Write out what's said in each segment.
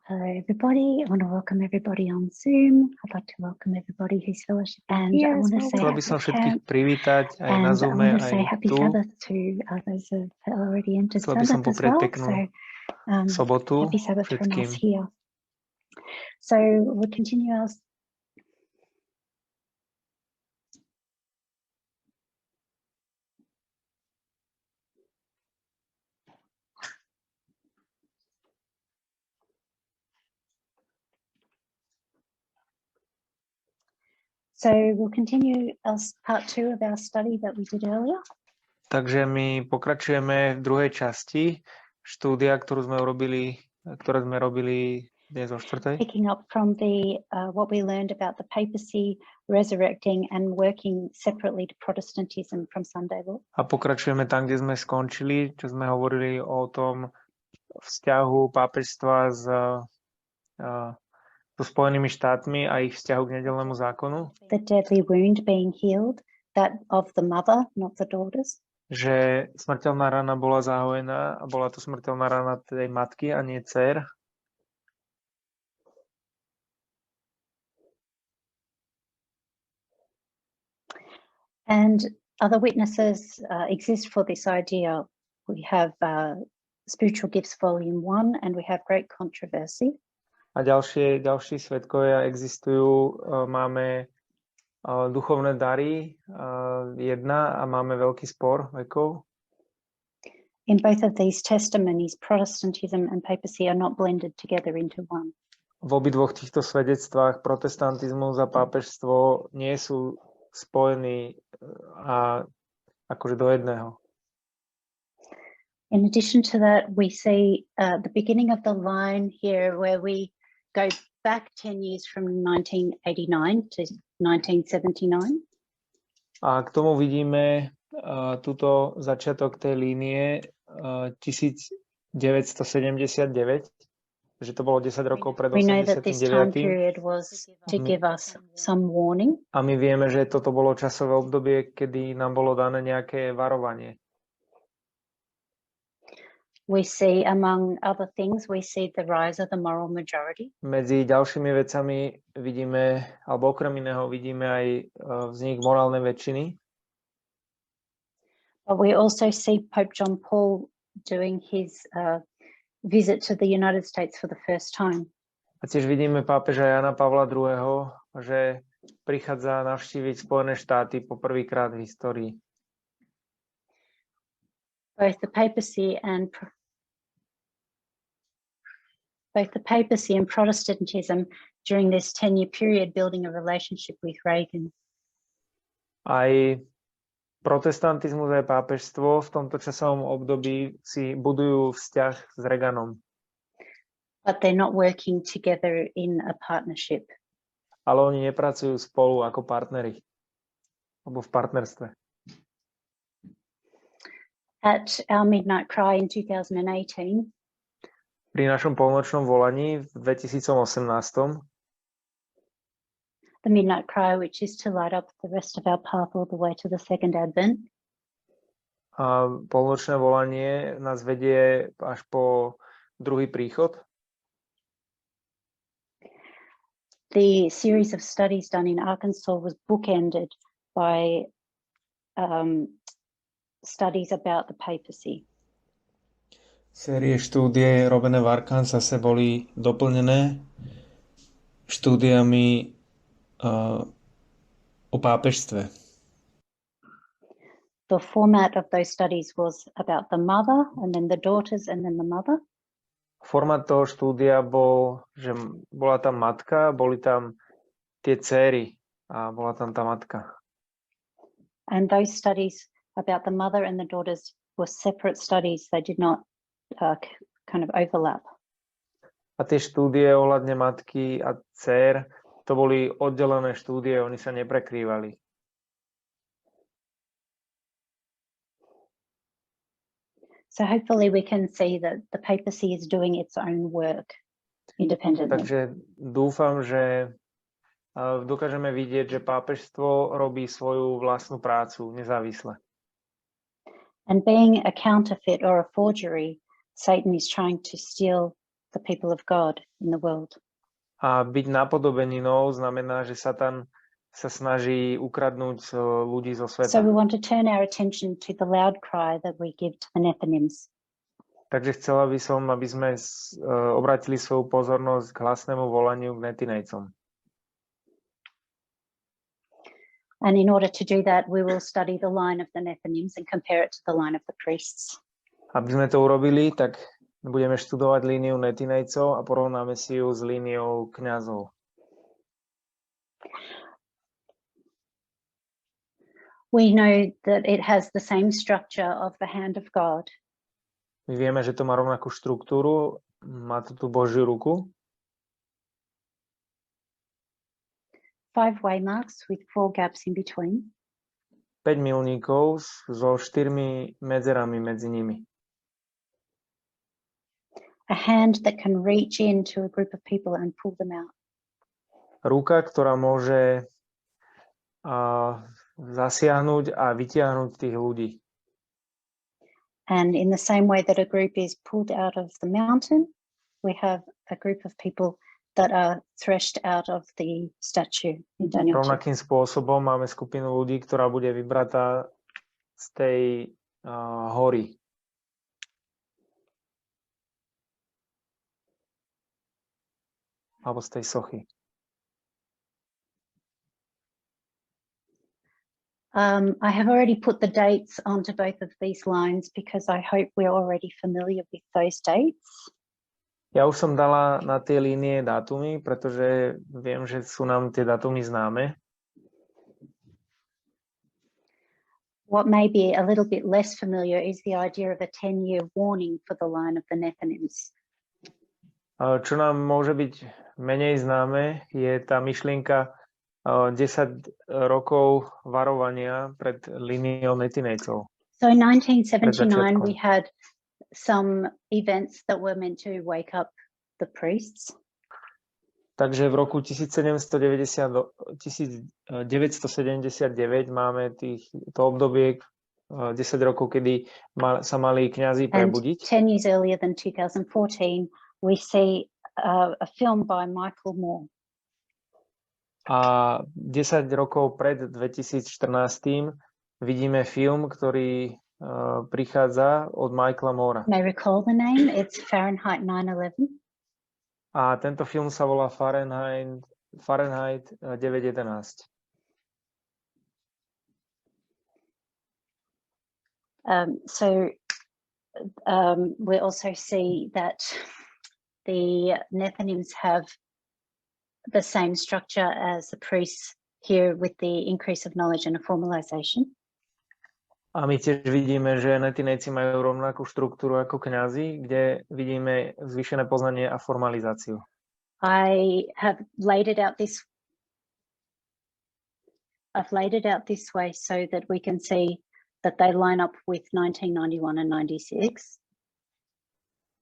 Hello, everybody. I want to welcome everybody on Zoom. I'd like to welcome everybody who's fellowship. And I want to say Chcela by som všetkých privítať aj na Zoome, aj happy tu. Sabbath to those who have already entered Chcela by som Sabbath as poprieť well. peknú So, sobotu happy Sabbath from us všetkým. here. So we'll continue our part 2 of our study that we did earlier. Takže my pokračujeme v druhej časti štúdia, ktoré sme robili dnes o štvrtej. Picking up from the what we learned about the papacy resurrecting and working separately to Protestantism from Sunday law. A pokračujeme tam, kde sme skončili, čo sme hovorili o tom vzťahu pápežstva so Spojenými štátmi a ich vzťahu k nedeľnému zákonu. The deadly wound being healed, that of the mother, not the daughters. Že smrteľná rana bola zahojená a bola to smrteľná rana tej matky a nie dcér. And other witnesses exist for this idea. We have Spiritual Gifts Volume 1 and we have Great Controversy. A ďalší svedkovia existujú. Máme duchovné dary 1 a máme veľký spor vekov. In both of these testimonies, Protestantism and papacy are not blended together into one. V obidvoch týchto svedectvách protestantizmus a pápežstvo nie sú spojení a akože do jedného. In addition to that, we see the beginning of the line here where we go back 10 years from 1989 to 1979. A k tomu vidíme túto začiatok tej línie 1979, že to bolo 10 rokov pred 89. We know that this time period was to give us some warning. A my vieme, že toto bolo časové obdobie, kedy nám bolo dané nejaké varovanie. We see, among other things, we see the rise of the moral majority. Medzi ďalšími vecami vidíme, alebo okrem iného vidíme aj vznik morálnej väčšiny. But we also see Pope John Paul doing his visit to the United States for the first time. A tiež vidíme pápeža Jana Pavla II., že prichádza navštíviť Spojené štáty po prvýkrát v histórii. Both the papacy and Protestantism during this 10-year period building a relationship with Reagan. Aj protestantizmus aj pápežstvo v tomto časovom období si budujú vzťah s Reaganom. But they're not working together in a partnership. Ale oni nepracujú spolu ako partneri. Alebo v partnerstve. At our midnight cry in 2018, pri našom polnočnom volaní v 2018, the midnight cry, which is to light up the rest of our path all the way to the second advent. A polnočné volanie nás vedie až po druhý príchod. The series of studies done in Arkansas was bookended by studies about the papacy. Série štúdie robené v Arkansase boli doplnené štúdiami o pápežstve. The format of those studies was about the mother and then the daughters and then the mother. Formát toho štúdia bol, že bola tam matka, boli tam tie céry a bola tam tá matka. And those studies about the mother and the daughters were separate studies. They did not kind of overlap. A tie štúdie ohľadne matky a dcér, to boli oddelené štúdie, oni sa neprekrývali. So hopefully we can see that the papacy is doing its own work independently. Takže dúfam, že dokážeme vidieť, že pápežstvo robí svoju vlastnú prácu nezávisle. And being a counterfeit or a forgery, Satan is trying to steal the people of God in the world. A byť napodobeninou znamená, že Satan sa snaží ukradnúť ľudí zo sveta. So we want to turn our attention to the loud cry that we give to the Nethinims. Takže chcela by som, aby sme obratili svoju pozornosť k hlasnému volaniu k netinejcom. And in order to do that, we will study the line of the Nethinims and compare it to the line of the priests. Aby sme to urobili, tak budeme študovať líniu netinejcov a porovnáme si ju s líniou kňazov. We know that it has the same structure of the hand of God. My vieme, že to má rovnakú štruktúru, má to tú Božiu ruku. 5 waymarks with 4 gaps in between. 5 milníkov so 4 medzerami medzi nimi. A hand that can reach into a group of people and pull them out. Ruka, ktorá môže zasiahnuť a vytiahnuť tých ľudí. And in the same way that a group is pulled out of the mountain, we have a group of people that are threshed out of the statue in Daniel 2. Rovnakým spôsobom máme skupinu ľudí, ktorá bude vybratá z tej hory. Alebo z tej sochy. I have already put the dates onto both of these lines because I hope we're already familiar with those dates. Ja už som dala na tie línie dátumy, pretože viem, že sú nám tie dátumy známe. What may be a little bit less familiar is the idea of a 10-year warning for the line of the Nethinims. Čo nám môže byť menej známe, je tá myšlienka 10 rokov varovania pred líniou netinejcov. So in 1979 we had some events that were meant to wake up the priests. Takže v roku 1979 máme to obdobie 10 rokov, kedy sa mali kňazi prebudiť. And 10 years earlier than 2014 we see a film by Michaela Moora. A 10 rokov pred 2014 vidíme film, ktorý prichádza od Michaela Moora. May recall the name, it's Farenheit 9/11. A tento film sa volá Farenheit 9/11. We also see that the Nethinims have the same structure as the priests here with the increase of knowledge and a formalization. A my tiež vidíme, že netinejci majú rovnakú štruktúru ako kňazi, kde vidíme zvýšené poznanie a formalizáciu. I've laid it out this way so that we can see that they line up with 1991 and 96.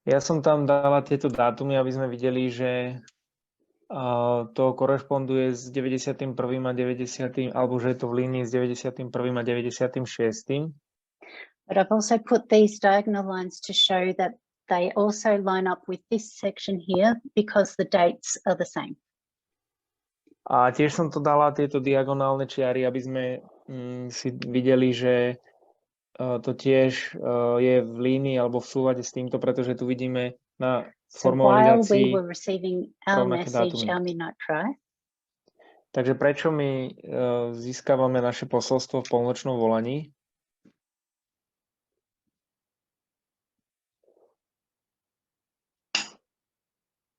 Ja som tam dala tieto dátumy, aby sme videli, že to korešponduje s 91. a 90. alebo že je to v línii s 91. a 96. But I've also put these diagonal lines to show that they also line up with this section here because the dates are the same. A tiež som to dala tieto diagonálne čiary, aby sme si videli, že to tiež je v línii alebo v súlade s týmto, pretože tu vidíme na formalizácii rovnaké dátumy. Takže prečo my získavame naše posolstvo v polnočnom volaní?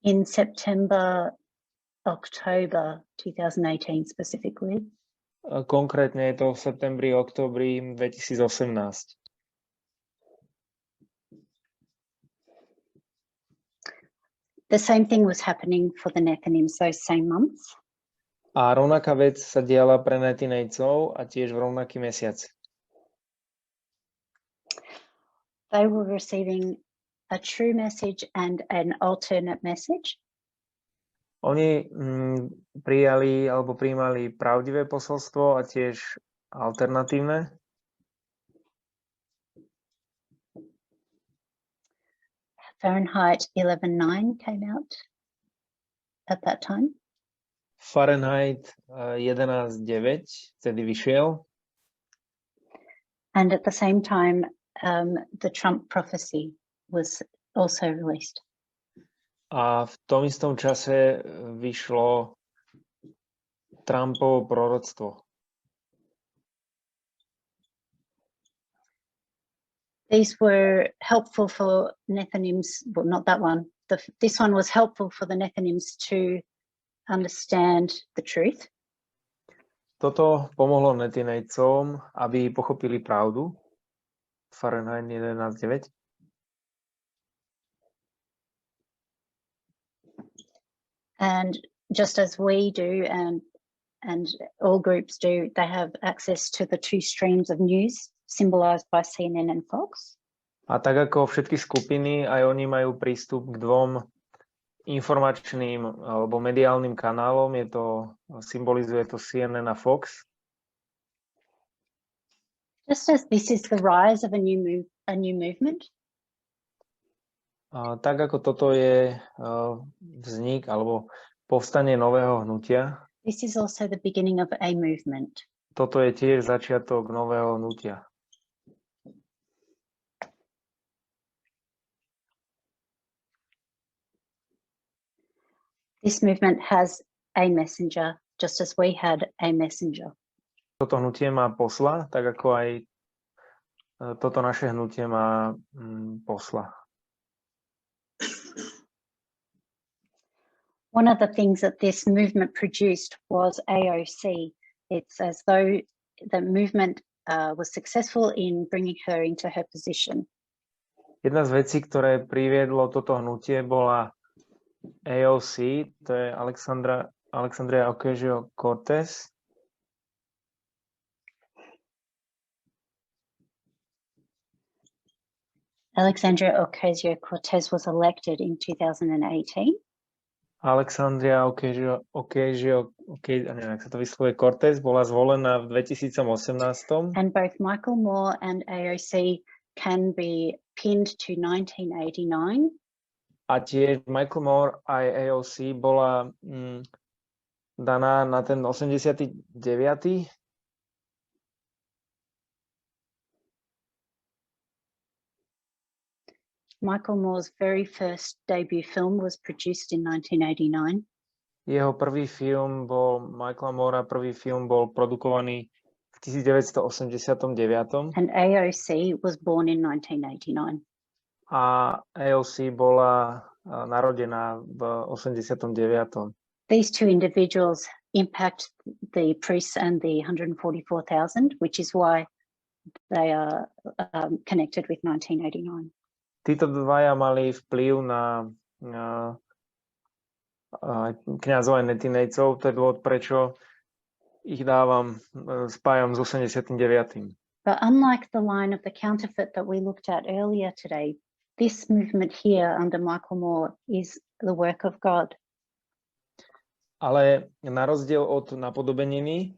In September, October 2018 specifically. Konkrétne je to v septembri, októbri 2018. The same thing was happening for the Nethinims those same months. A rovnaká vec sa diala pre netinejcov a tiež v rovnaký mesiac. They were receiving a true message and an alternate message. Oni prijali alebo prijímali pravdivé posolstvo a tiež alternatívne. Farenheit 11.9 came out at that time. Farenheit 11.9 vtedy vyšiel. And at the same time, the Trump prophecy was also released. A v tom istom čase vyšlo Trumpovo proroctvo. These were helpful for Nethinims, well, not that one. This one was helpful for the Nethinims to understand the truth. Toto pomohlo netinejcom, aby pochopili pravdu. Fahrenheit 11.9. And just as we do, and all groups do, they have access to the two streams of news symbolized by CNN and Fox. A tak ako všetky skupiny, aj oni majú prístup k dvom informačným alebo mediálnym kanálom. Symbolizuje to CNN a Fox. Just as this is the rise of a new movement. Tak ako toto je vznik alebo povstanie nového hnutia. This is also the beginning of a movement. Toto je tiež začiatok nového hnutia. This movement has a messenger, just as we had a messenger. Toto hnutie má posla, tak ako aj toto naše hnutie má posla. One of the things that this movement produced was AOC. It's as though the movement was successful in bringing her into her position. Jedna z vecí, ktoré priviedlo toto hnutie, bola AOC, to je Alexandru Ocasio-Cortez. Alexandru Ocasio-Cortez was elected in 2018. Alexandria neviem, ak sa to vyslovuje, Cortez bola zvolená v 2018. And both Michael Moore and AOC can be pinned to 1989. A tiež Michael Moore aj AOC bola daná na ten 89. Michael Moore's very first debut film was produced in 1989. Jeho prvý film bol, Michaela Moora prvý film bol produkovaný v 1989. And AOC was born in 1989. A AOC bola narodená v 89. These two individuals impact the priests and the 144,000, which is why they are connected with 1989. Títo dvaja mali vplyv na kňazov aj netinejcov. To je dôvod, prečo ich spájam s 89. But unlike the line of the counterfeit that we looked at earlier today, this movement here under Michael Moore is the work of God. Ale na rozdiel od napodobeniny,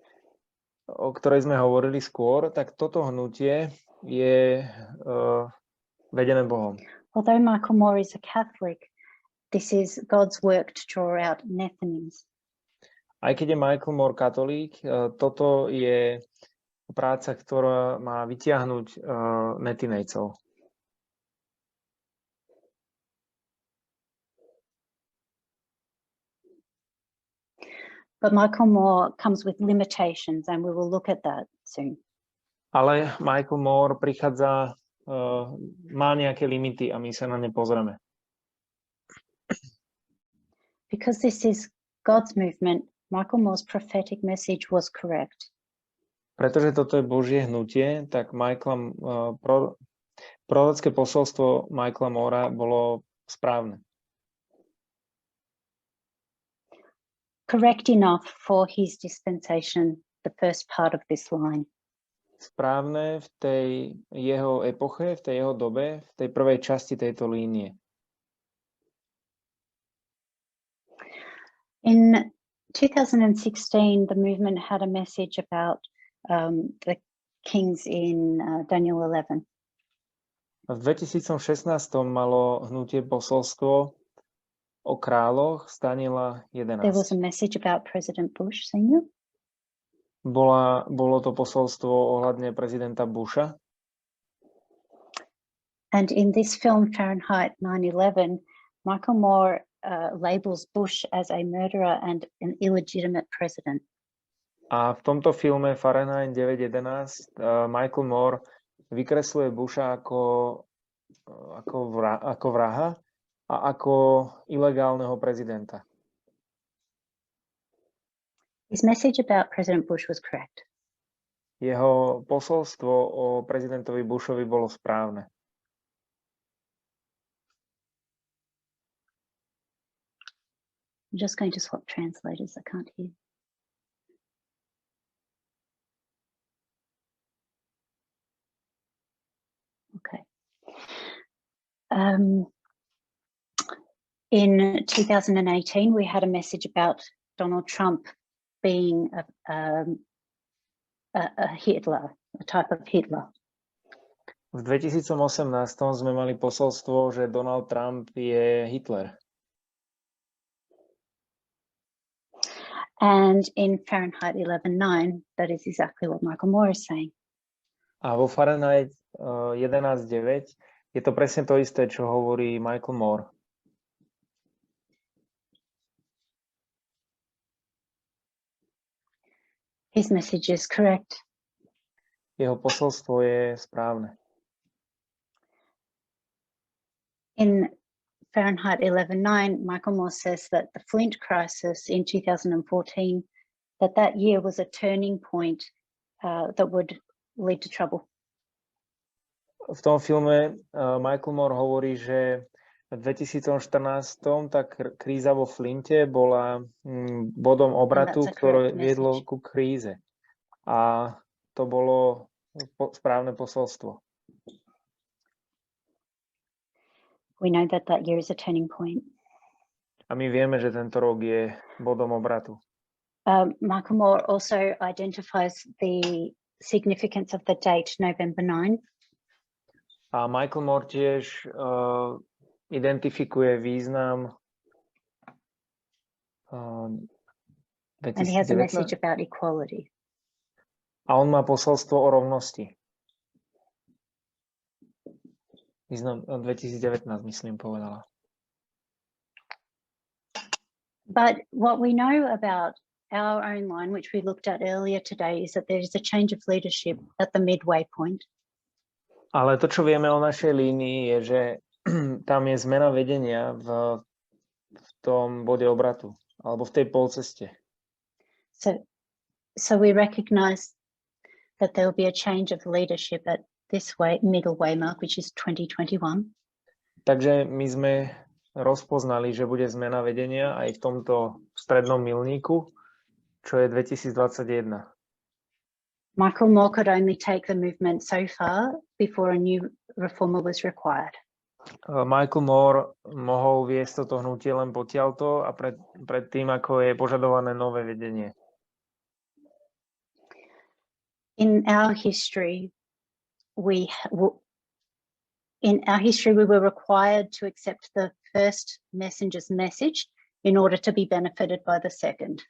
o ktorej sme hovorili skôr, tak toto hnutie je vedené Bohom. Although Michael Moore is a Catholic, this is God's work to draw out Nethinims. Aj keď je Michael Moore katolík, toto je práca, ktorá má vytiahnuť netinejcov. But Michael Moore comes with limitations, and we will look at that soon. Ale Michael Moore prichádza, má nejaké limity a my sa na ne pozrieme. Because this is God's movement, Michael Moore's prophetic message was correct. Pretože toto je Božie hnutie, tak prorocké posolstvo Michaela Moora bolo správne. Correct enough for his dispensation, the first part of this line. Správne v tej jeho epoche, v tej jeho dobe, v tej prvej časti tejto línie. In 2016, the movement had a message about the kings in Daniel 11. V 2016 malo hnutie Posolstvo o kráľoch stanila There was a 11. message about President Bush Senior. Bolo to posolstvo ohľadne prezidenta Busha. And in this film, Farenheit 9/11, Michael Moore labels Bush as a murderer and an illegitimate president. A v tomto filme Fahrenheit 9/11 Michael Moore vykresluje Busha ako vraha a ako ilegálneho prezidenta. His message about President Bush was correct. Jeho posolstvo o prezidentovi Bushovi bolo správne. I'm just going to swap translators. I can't hear. Okay. In 2018, we had a message about Donald Trump being a Hitler, a type of Hitler. V 2018 sme mali posolstvo, že Donald Trump je Hitler. And in Fahrenheit 11/9, that is exactly what Michael Moore is saying. A vo Fahrenheit 11/9 je to presne to isté, čo hovorí Michael Moore. His message is correct. Jeho posolstvo je správne. In Fahrenheit 11/9, Michael Moore says that the Flint crisis in 2014, that year was a turning point that would lead to trouble. V tom filme Michael Moore hovorí, že v 2014 tá kríza vo Flinte bola bodom obratu, ktoré viedlo ku kríze. A to bolo správne posolstvo. We know that year is a turning point. A my vieme, že tento rok je bodom obratu. Michael Moore also identifies the significance of the date November 9. A Michael Moore tiež identifikuje význam 2019. And he has a message about equality. A on má posolstvo o rovnosti. Význam 2019, myslím, povedala. But what we know about our own line, which we looked at earlier today, is that there is a change of leadership at the midway point. Ale to, čo vieme o našej línii, je, že tam je zmena vedenia v tom bode obratu, alebo v tej polceste. So we recognize that there will be a change of leadership at this middle way mark, which is 2021. Takže my sme rozpoznali, že bude zmena vedenia aj v tomto strednom milníku, čo je 2021. Michael Moore could only take the movement so far before a new reformer was required. Michael Moore mohol viesť toto hnutie len potiaľto a pred tým, ako je požadované nové vedenie. In our history, we were required to accept the first messenger's message in order to be benefited by the second.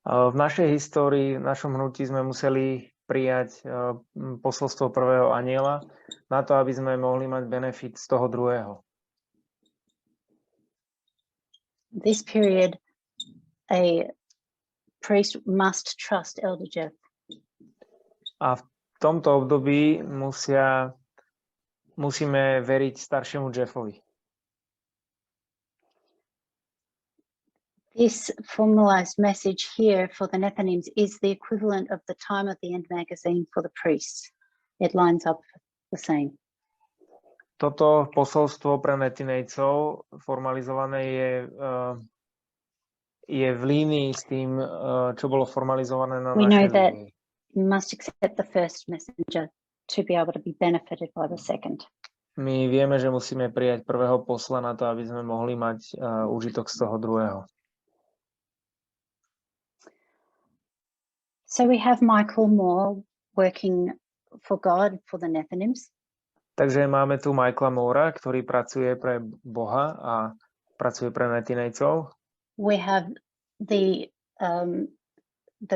V našej histórii, v našom hnutí sme museli prijať posolstvo prvého anjela na to, aby sme mohli mať benefit z toho druhého. This period, a priest must trust Elder Jeff. A v tomto období musíme veriť staršiemu Jeffovi. This formalized message here for the Nethinims is the equivalent of the Time at the End magazine for the priests. It lines up the same. Toto posolstvo pre netinejcov formalizované je v línii s tým, čo bolo formalizované na We know našej that línii. you must accept the first messenger to be able to be benefited by the second. My vieme, že musíme prijať prvého posla na to, aby sme mohli mať úžitok z toho druhého. So we have Michael Moore working for God, for the Nethinims. Takže máme tu Michaela Moora, ktorý pracuje pre Boha a pracuje pre netinejcov. We have the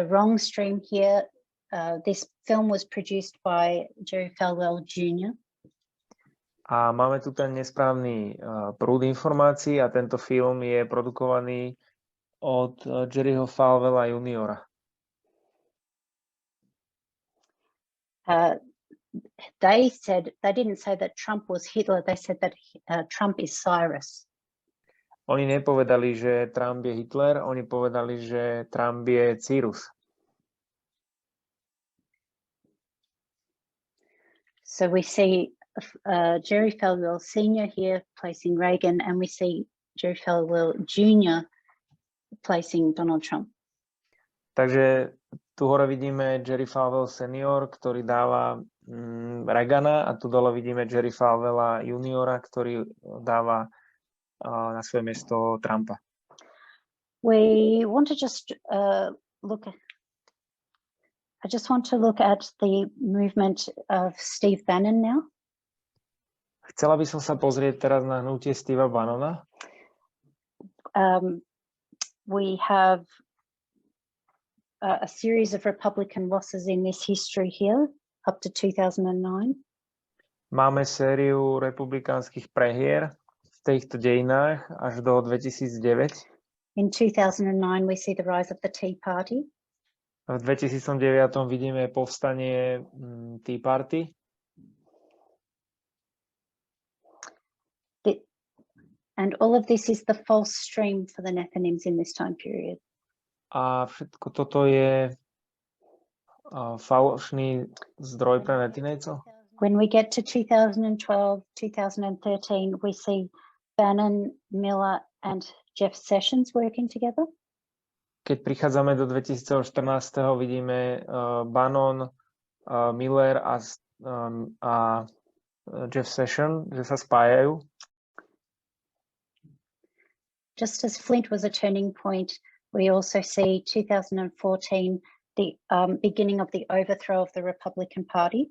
wrong stream here. This film was produced by Jerry Falwell Jr. A máme tu ten nesprávny prúd informácií a tento film je produkovaný od Jerryho Falwella juniora. They didn't say that Trump was Hitler. They said that Trump is Cyrus. Oni nepovedali, že Trump je Hitler, oni povedali, že Trump je Cyrus. So we see Jerry Falwell Sr. here placing Reagan, and we see Jerry Falwell Jr. placing Donald Trump. Takže tu hore vidíme Jerry Falwell Senior, ktorý dáva Reagana, a tu dole vidíme Jerry Falwella juniora, ktorý dáva na svoje miesto Trumpa. We want to just I just want to look at the movement of Steve Bannon now. Chcela by som sa pozrieť teraz na hnutie Steva Bannona. We have a series of Republican losses in this history here, up to 2009. Máme sériu republikánskych prehier v týchto dejinách až do 2009. In 2009, we see the rise of the Tea Party. V 2009 vidíme povstanie Tea Party. And all of this is the false stream for the Nethinims in this time period. A všetko toto je falošný zdroj pre netinejcov. When we get to 2012, 2013, we see Bannon, Miller and Jeff Sessions working together. Keď prichádzame do 2014, vidíme Bannon, Miller a Jeff Sessions, že sa spájajú. Just as Flint was a turning point, we also see 2014, the beginning of the overthrow of the Republican Party.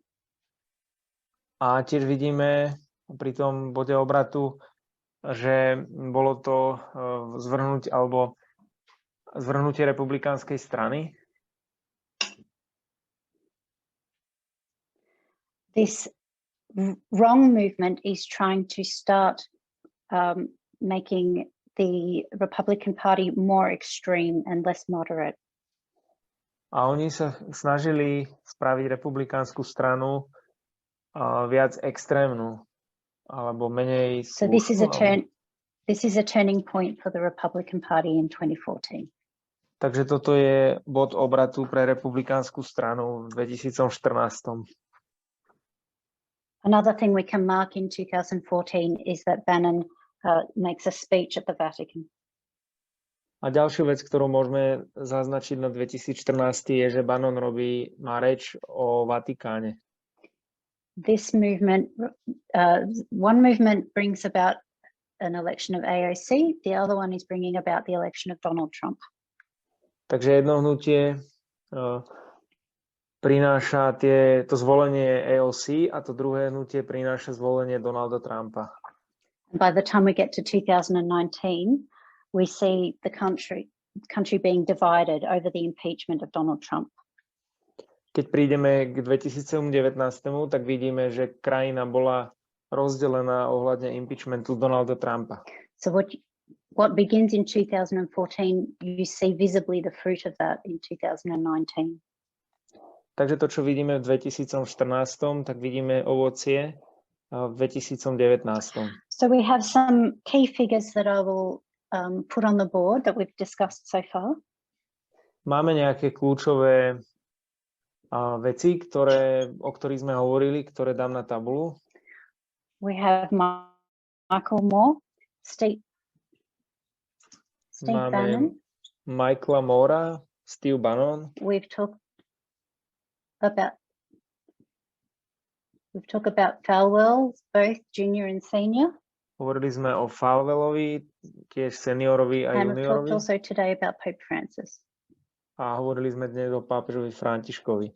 A tiež vidíme pri tom bode obratu, že bolo to zvrhnutie republikánskej strany. This wrong movement is trying to start making the Republican Party more extreme and less moderate. A oni sa snažili spraviť republikánsku stranu viac extrémnu alebo menej slušnú. So this is a turning point for the Republican Party in 2014. Takže toto je bod obratu pre republikánsku stranu v 2014. Another thing we can mark in 2014 is that Bannon makes a speech at the Vatican. A ďalšiu vec, ktorú môžeme zaznačiť na 2014, je, že Bannon má reč o Vatikáne. This movement, one movement brings about an election of AOC, the other one is bringing about the election of Donald Trump. Takže jedno hnutie prináša to zvolenie AOC a to druhé hnutie prináša zvolenie Donalda Trumpa. By the time we get to 2019, we see the country being divided over the impeachment of Donald Trump. Keď prídeme k 2019, tak vidíme, že krajina bola rozdelená ohľadne impeachmentu Donalda Trumpa. So what begins in 2014, you see visibly the fruit of that in 2019. Takže to, čo vidíme v 2014, tak vidíme ovocie v 2019. So we have some key figures that I will put on the board that we've discussed so far. Máme nejaké kľúčové veci, o ktorých sme hovorili, ktoré dám na tabulu. We have Michaela Moora, Steve Bannon. Michaela Moora, Steve Bannon. We've talked about Falwell, both junior and senior. Hovorili sme o Falwellovi, tiež seniorovi a juniorovi. And we've talked also today about Pope Francis. A hovorili sme dnes o pápežovi Františkovi.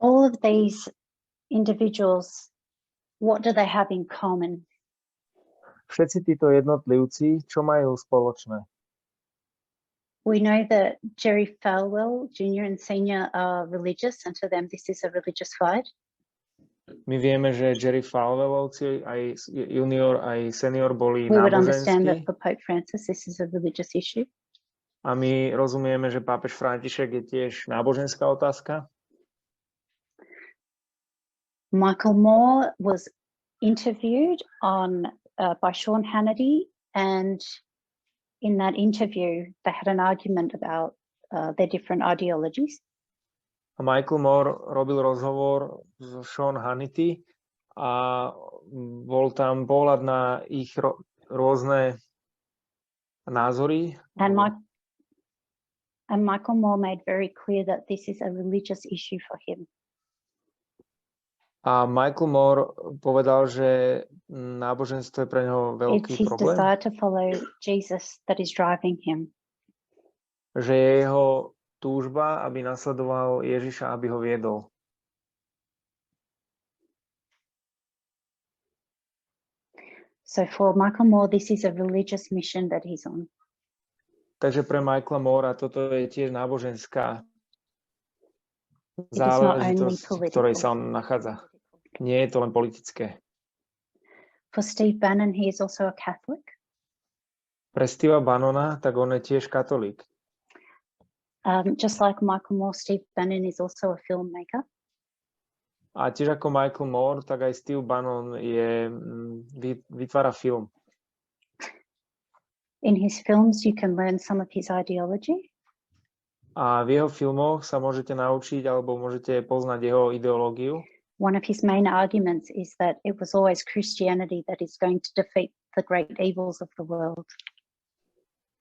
All of these individuals, what do they have in common? Všetci títo jednotlivci, čo majú spoločné? We know that Jerry Falwell, Jr. and Senior are religious, and to them this is a religious fight. My vieme, že Jerry Falwellovci, aj junior, aj senior boli We would understand that náboženskí. for Pope Francis this is a religious issue. A my rozumieme, že pápež František je tiež náboženská otázka. Michael Moore was interviewed by Sean Hannity, and in that interview they had an argument about their different ideologies. A Michael Moore robil rozhovor s Sean Hannity a bol tam pohľad na ich rôzne názory. And Michael Moore made very clear that this is a religious issue for him. A Michael Moore povedal, že náboženstvo je pre neho veľký It's his problém. desire to follow Jesus that is driving him. Že je jeho túžba, aby nasledoval Ježiša, aby ho viedol. So for Michael Moore, this is a religious mission that he's on. Takže pre Michaela Moora toto je tiež náboženská It is not only záležitosť, v ktorej sa political. on nachádza. Nie je to len politické. For Steve Bannon, he is also a Catholic. Pre Steva Bannona, tak on je tiež katolík. Just like Michael Moore, Steve Bannon is also a filmmaker. A tiež ako Michael Moore, tak aj Steve Bannon vytvára film. In his films, you can learn some of his ideology. A v jeho filmoch sa môžete naučiť alebo môžete poznať jeho ideológiu. One of his main arguments is that it was always Christianity that is going to defeat the great evils of the world.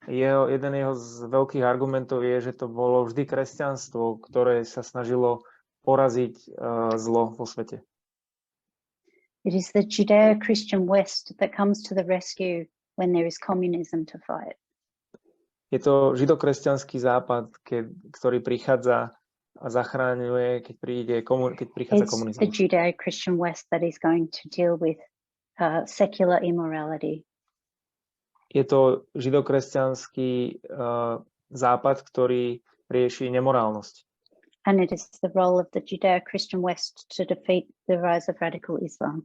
Jeden z veľkých argumentov je, že to bolo vždy kresťanstvo, ktoré sa snažilo poraziť zlo vo svete. It is the Judeo-Christian West that comes to the rescue when there is communism to fight. Je to židokresťanský západ, ktorý prichádza a zachráňuje, keď prichádza It's komunizmus. the Judeo-Christian West that is going to deal with secular immorality. Je to židokresťanský západ, ktorý rieši nemorálnosť. And it is the role of the Judeo-Christian West to defeat the rise of radical Islam.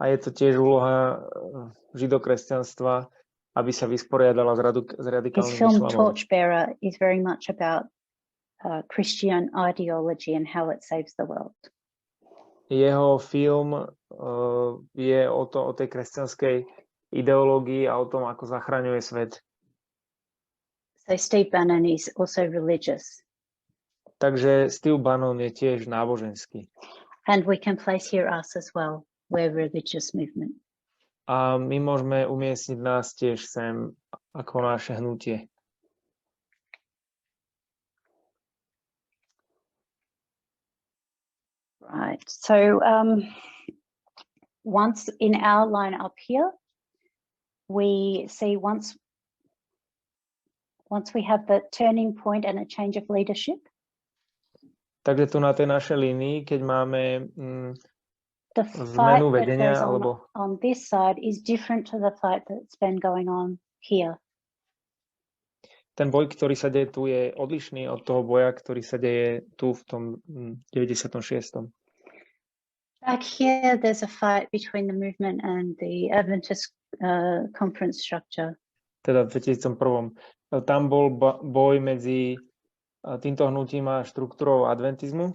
A je to tiež úloha židokresťanstva, aby sa vysporiadala s His radikálnym film islamom. Torchbearer is very much about Christian ideology and how it saves the world. Jeho film je o tej kresťanskej ideológii a o tom, ako zachraňuje svet. So Steve Bannon is also religious. Takže Steve Bannon je tiež náboženský. And we can place here us as well. We're a religious movement. A my môžeme umiestniť nás tiež sem ako naše hnutie. Right. So once in our line up here, we see once we have the turning point and a change of leadership. Takže tu na tej našej línii, keď máme The fight zmenu that vedenia, goes alebo on this side is different to the fight that's been going on here. ten boj, ktorý sa deje tu, je odlišný od toho boja, ktorý sa deje tu v tom 96. Back here, there's a fight between the movement and the Adventist conference structure. Teda v 2001. Tam bol boj medzi týmto hnutím a štruktúrou adventizmu.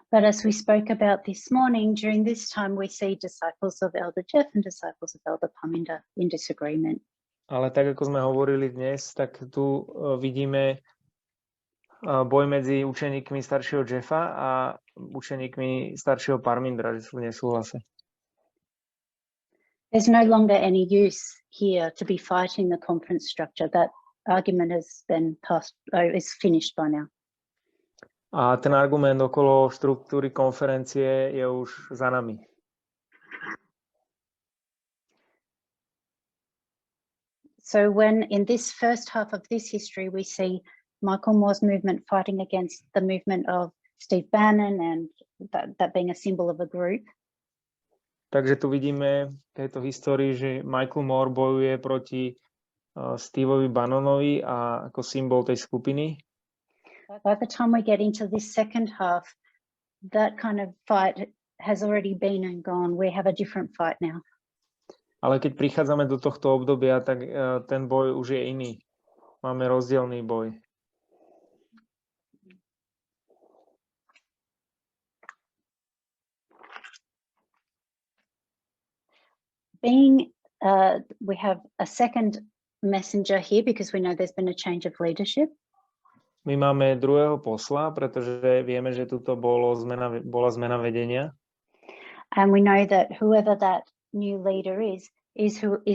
But as we spoke about this morning, during this time we see disciples of Elder Jeff and disciples of Elder Paminda in disagreement. Ale tak, ako sme hovorili dnes, tak tu vidíme boj medzi učeníkmi staršieho Jeffa a učeníkmi staršieho Parmindra, že sú v nesúhlase. There's no longer any use here to be fighting the conference structure. That argument has been is finished by now. A ten argument okolo štruktúry konferencie je už za nami. So when in this first half of this history we see Michael Moore's movement fighting against the movement of Steve Bannon and that being a symbol of a group. Takže tu vidíme v tejto histórii, že Michael Moore bojuje proti Steveovi Bannonovi a ako symbol tej skupiny. By the time we get into this second half, that kind of fight has already been and gone. We have a different fight now. Ale keď prichádzame do tohto obdobia, tak ten boj už je iný. Máme rozdielný boj. We have a second messenger here because we know there's been a change of leadership. My máme druhého posla, pretože vieme, že tuto bola zmena vedenia. And we know that whoever that new leader is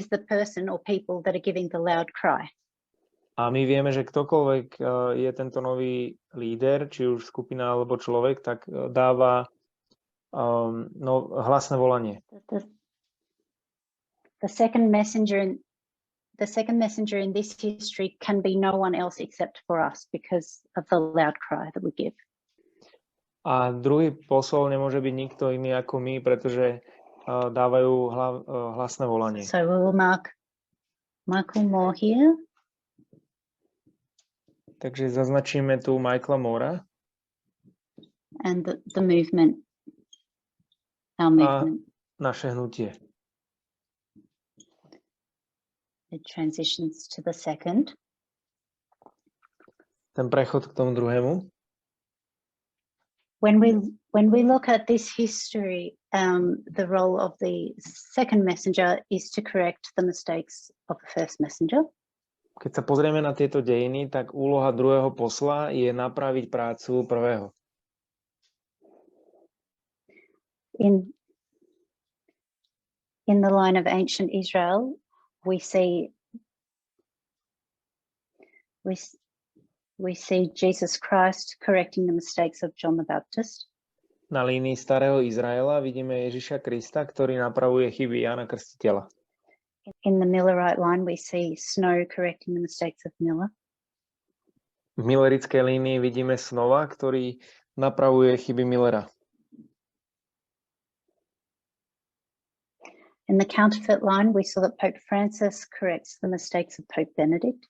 the person or people that are giving the loud cry. A my vieme, že ktokoľvek je tento nový líder, či už skupina alebo človek, tak dáva hlasné volanie. The second messenger in this history can be no one else except for us because of the loud cry that we give. A druhý posol nemôže byť nikto iný ako my, pretože dávajú hlasné volanie. So we will mark Michael Moore here. Takže zaznačíme tu Michaela Moora. And the movement. Our movement. A naše hnutie. It transitions to the second. Ten prechod k tomu druhému. When we look at this history, the role of the second messenger is to correct the mistakes of the first messenger. Keď sa pozrieme na tieto dejiny, tak úloha druhého posla je napraviť prácu prvého. In the line of ancient Israel, we see Jesus Christ correcting the mistakes of John the Baptist. Na línii starého Izraela vidíme Ježiša Krista, ktorý napravuje chyby Jána Krstiteľa. In the Millerite line, we see Snow correcting the mistakes of Miller. V millerickej línii vidíme Snova, ktorý napravuje chyby Millera. In the counterfeit line, we saw that Pope Francis corrects the mistakes of Pope Benedict.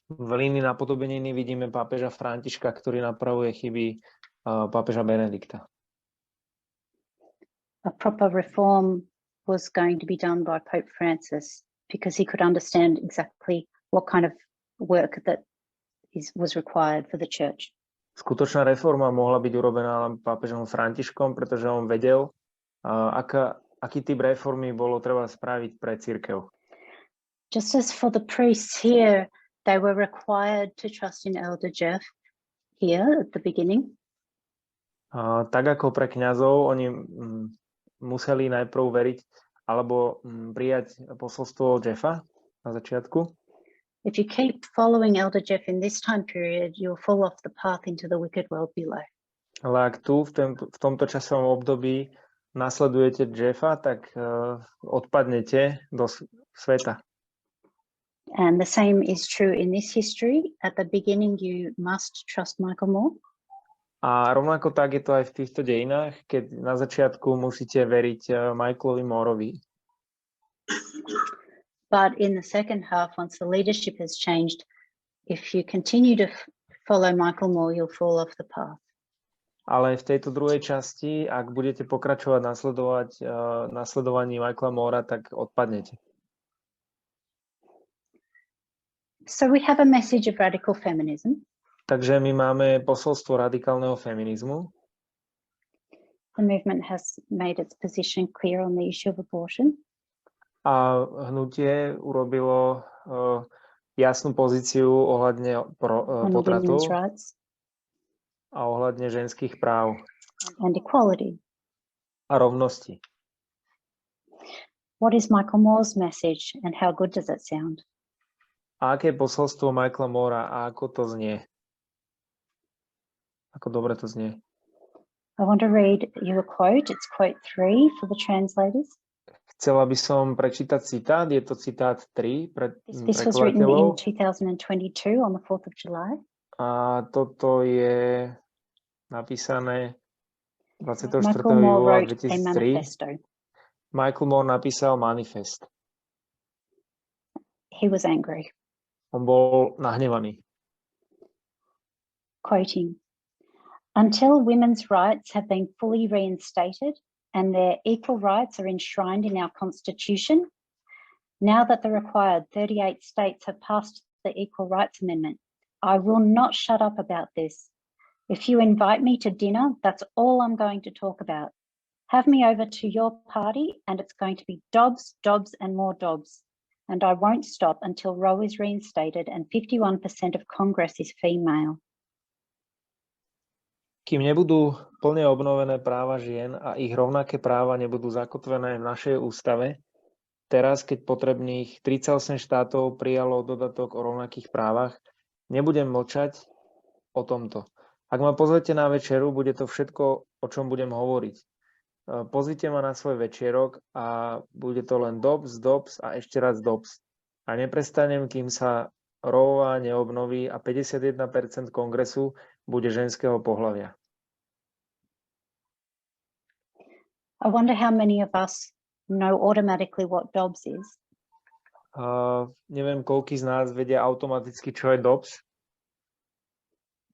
V línii napodobeniny vidíme pápeža Františka, ktorý napravuje chyby pápeža Benedikta. A proper reform was going to be done by Pope Francis because he could understand exactly what kind of work that was required for the church. Skutočná reforma mohla byť urobená len pápežom Františkom, pretože on vedel, aký typ reformy bolo treba spraviť pre cirkev. Just as for the priests here, they were required to trust in Elder Jeff here at the beginning. Tak ako pre kňazov, oni museli najprv veriť alebo prijať posolstvo Jeffa na začiatku. If you keep following Elder Jeff in this time period, you'll fall off the path into the wicked world below. Ale ak tu v tomto časovom období nasledujete Jeffa, tak odpadnete do sveta. And the same is true in this history. At the beginning, you must trust Michael Moore. A rovnako tak je to aj v týchto dejinách, keď na začiatku musíte veriť Michaelovi Moorovi. But in the second half, once the leadership has changed, if you continue to follow Michael Moore, you'll fall off the path. Ale v tejto druhej časti, ak budete pokračovať nasledovaní Michaela Moora, tak odpadnete. So we have a message of radical feminism. Takže my máme posolstvo radikálneho feminizmu. The movement has made its position clear on the issue of abortion. A hnutie urobilo jasnú pozíciu ohľadne potratov a ohľadne ženských práv and equality. A rovnosti. What is Michael Moore's message and how good does it sound? A aké je posolstvo Michaela Moora a ako to znie? Ako dobre to znie. I want to read you a quote. It's quote 3 for the translators. Chcela by som prečítať citát. Je to citát 3 pre This was written in 2022 on the 4th of July. A toto je napísané 24. Michael Moore júla wrote a 2003. manifesto. Michael Moore napísal manifest. He was angry. On bol nahnevaný. Quoting, "Until women's rights have been fully reinstated and their equal rights are enshrined in our Constitution, now that the required 38 states have passed the Equal Rights Amendment, I will not shut up about this. If you invite me to dinner, that's all I'm going to talk about. Have me over to your party and it's going to be Dobbs, Dobbs and more Dobbs. And I won't stop until Roe is reinstated and 51% of Congress is female." Kým nebudú plne obnovené práva žien a ich rovnaké práva nebudú zakotvené v našej ústave, teraz, keď potrebných 38 štátov prijalo dodatok o rovnakých právach, nebudem mlčať o tomto. Ak ma pozvete na večeru, bude to všetko, o čom budem hovoriť. Pozvite ma na svoj večierok a bude to len Dobbs, Dobbs a ešte raz Dobbs. A neprestanem, kým sa Roe neobnoví a 51% kongresu bude ženského pohlavia. I wonder how many of us know automatically what Dobbs is. Neviem, koľký z nás vedia automaticky, čo je Dobbs.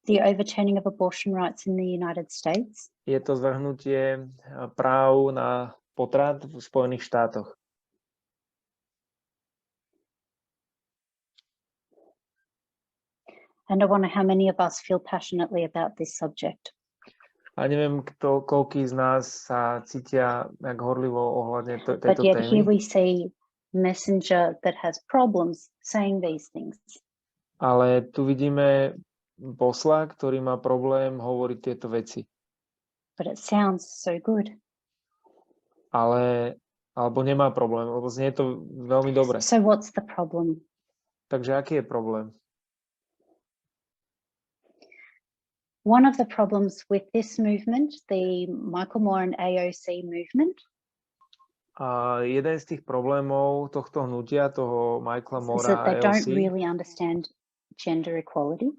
The overturning of abortion rights in the United States. Je to zvrhnutie práv na potrat v Spojených štátoch. And I wonder how many of us feel passionately about this subject. A neviem, koľký z nás sa cítia jak horlivo ohľadne tejto But yet témy. here we see messenger that has problems saying these things. Ale tu vidíme posla, ktorý má problém hovoriť tieto veci. But it sounds so good. Alebo nemá problém, lebo znie to veľmi dobre. So what's the problem? Takže aký je problém? One of the problems with this movement, the Michael Moore and AOC movement, A jeden z tých problémov tohto hnutia, toho Michaela is Moora that a they don't AOC, really understand gender equality.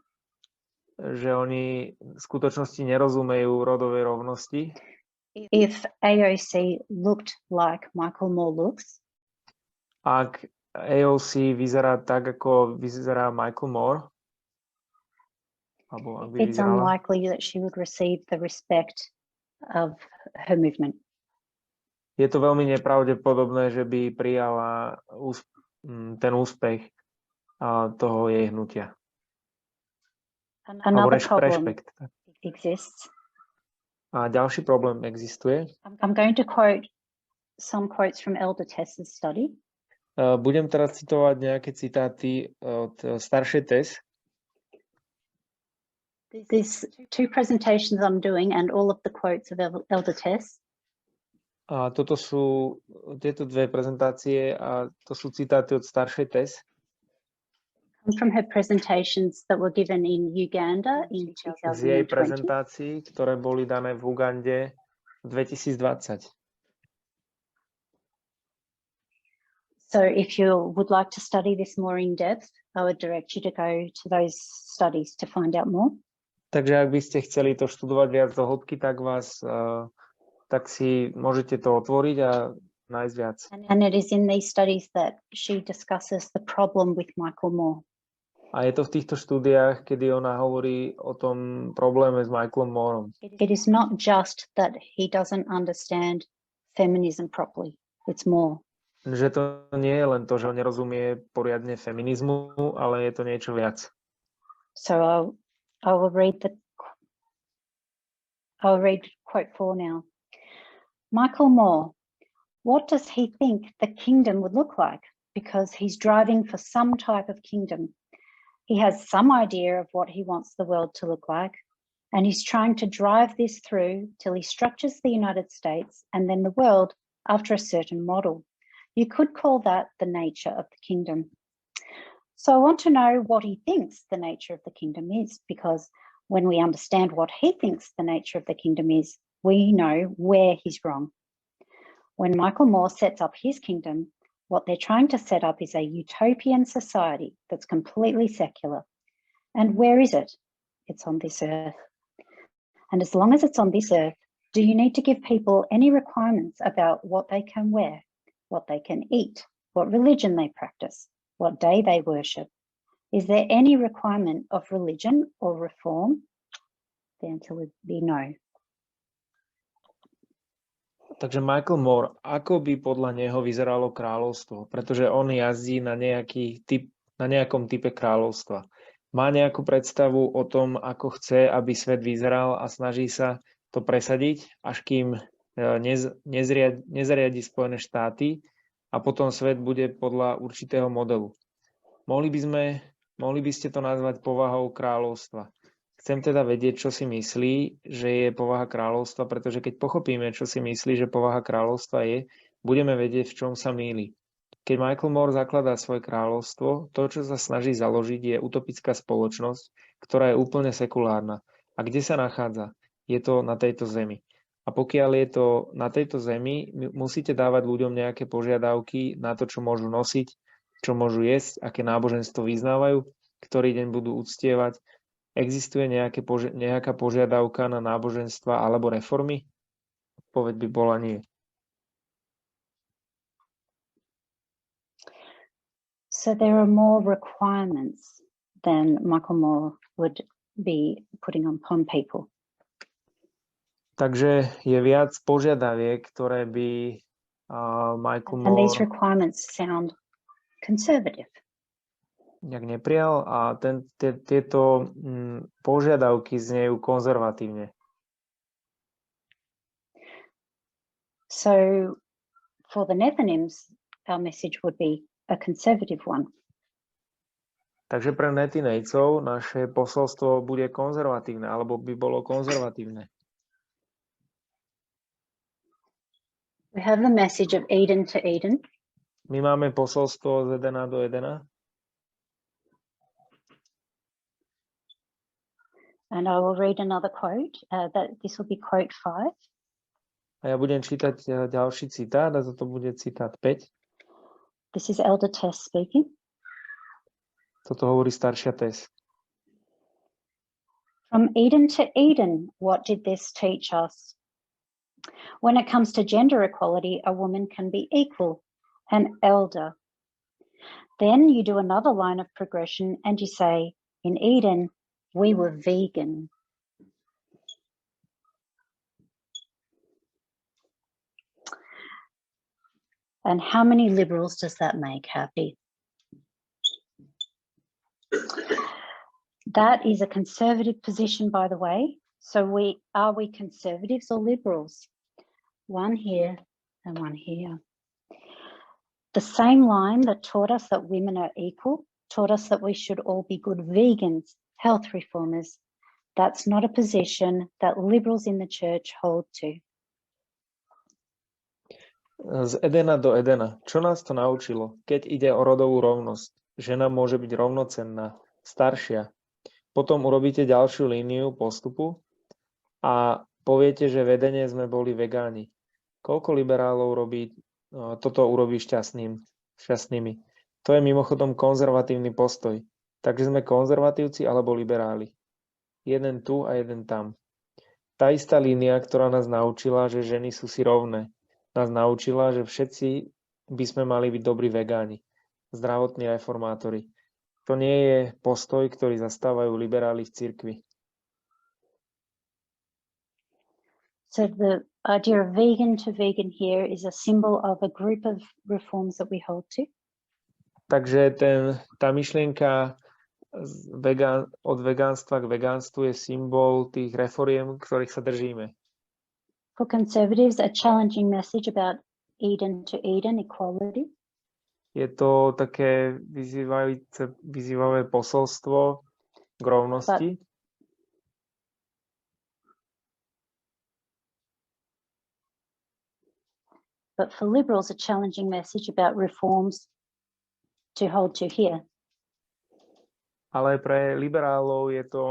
že oni v skutočnosti nerozumejú rodovej rovnosti. If AOC looked like Michael Moore looks, Ak AOC vyzerá tak, ako vyzerá Michael Moore, alebo ak by it's vyzerala, unlikely that she would receive the respect of her movement. je to veľmi nepravdepodobné, že by prijala ten úspech toho jej hnutia. Alebo Another problem rešpekt. exists. A ďalší problém existuje. I'm going to quote some quotes from Elder Tess's study. Budem teraz citovať nejaké citáty od staršej Tess. These two presentations I'm doing and all of the quotes of Elder Tess A toto sú tieto dve prezentácie a to sú citáty od staršej Tess. come from her presentations that were given in Uganda in Z jej 2020. prezentácií, ktoré boli dané v Ugande v 2020. So if you would like to study this more in depth, I would direct you to go to those studies to find out more. Takže ak by ste chceli to študovať viac do hĺbky, tak si môžete to otvoriť a nájsť viac. And it is in these studies that she discusses the problem with Michael Moore. A je to v týchto štúdiách, kedy ona hovorí o tom probléme s Michaelom Moorom. It is not just that he doesn't understand feminism properly. It's more. Že to nie je len to, že on nerozumie poriadne feminizmu, ale je to niečo viac. So I will read quote 4 now. Michael Moore, what does he think the kingdom would look like? Because he's driving for some type of kingdom. He has some idea of what he wants the world to look like, and he's trying to drive this through till he structures the United States and then the world after a certain model. You could call that the nature of the kingdom. So I want to know what he thinks the nature of the kingdom is, because when we understand what he thinks the nature of the kingdom is, we know where he's wrong. When Michael Moore sets up his kingdom, what they're trying to set up is a utopian society that's completely secular. And where is it? It's on this earth. And as long as it's on this earth, do you need to give people any requirements about what they can wear, what they can eat, what religion they practice, what day they worship? Is there any requirement of religion or reform? The answer would be no. Takže Michael Moore, ako by podľa neho vyzeralo kráľovstvo? Pretože on jazdí na nejakom type kráľovstva. Má nejakú predstavu o tom, ako chce, aby svet vyzeral a snaží sa to presadiť, až kým nezriadi Spojené štáty a potom svet bude podľa určitého modelu. Mohli by ste to nazvať povahou kráľovstva. Chcem teda vedieť, čo si myslí, že je povaha kráľovstva, pretože keď pochopíme, čo si myslí, že povaha kráľovstva je, budeme vedieť, v čom sa mýli. Keď Michael Moore zakladá svoje kráľovstvo, to, čo sa snaží založiť, je utopická spoločnosť, ktorá je úplne sekulárna. A kde sa nachádza? Je to na tejto zemi. A pokiaľ je to na tejto zemi, musíte dávať ľuďom nejaké požiadavky na to, čo môžu nosiť, čo môžu jesť, aké náboženstvo vyznávajú, ktorý deň budú uctievať. Existuje nejaká požiadavka na náboženstva alebo reformy? Odpoveď by bola nie. So there are more requirements than Michael Moore would be putting upon people. Takže je viac požiadaviek, ktoré by Michael Moore... And these requirements sound conservative. nejak neprijal a tieto požiadavky znejú konzervatívne. So for the Nethinims, our message would be a conservative one. Takže pre netinejcov naše posolstvo bude konzervatívne, alebo by bolo konzervatívne. We have the message of Eden to Eden. My máme posolstvo z Edena do Edena. And I will read another quote. This will be quote 5. A ja budem čítať ďalší citát, a toto bude citát 5. This is Elder Tess speaking. Toto hovorí staršia Tess. From Eden to Eden, what did this teach us? When it comes to gender equality, a woman can be equal, an elder. Then you do another line of progression and you say, in Eden, we were vegan. And how many liberals does that make happy? That is a conservative position, by the way. So are we conservatives or liberals? One here and one here. The same line that taught us that women are equal, taught us that we should all be good vegans, health reformers. That's not a position that liberals in the church hold to. Z Edena do Edena. Čo nás to naučilo? Keď ide o rodovú rovnosť, žena môže byť rovnocenná, staršia. Potom urobíte ďalšiu líniu postupu a poviete, že vedenie sme boli vegáni. Koľko liberálov toto urobí šťastnými? To je mimochodom konzervatívny postoj. Takže sme konzervatívci alebo liberáli. Jeden tu a jeden tam. Tá istá línia, ktorá nás naučila, že ženy sú si rovné. Nás naučila, že všetci by sme mali byť dobrí vegáni, zdravotní reformátori. To nie je postoj, ktorý zastávajú liberáli v cirkvi. So the idea of vegan to vegan here is a symbol of a group of reforms that we hold to. Takže tá myšlienka od vegánstva k vegánstvu je symbol tých reforiem, ktorých sa držíme. For conservatives, a challenging message about Eden to Eden equality. Je to také vyzývavé posolstvo k rovnosti. But for liberals, a challenging message about reforms to hold to here. Ale pre liberálov je to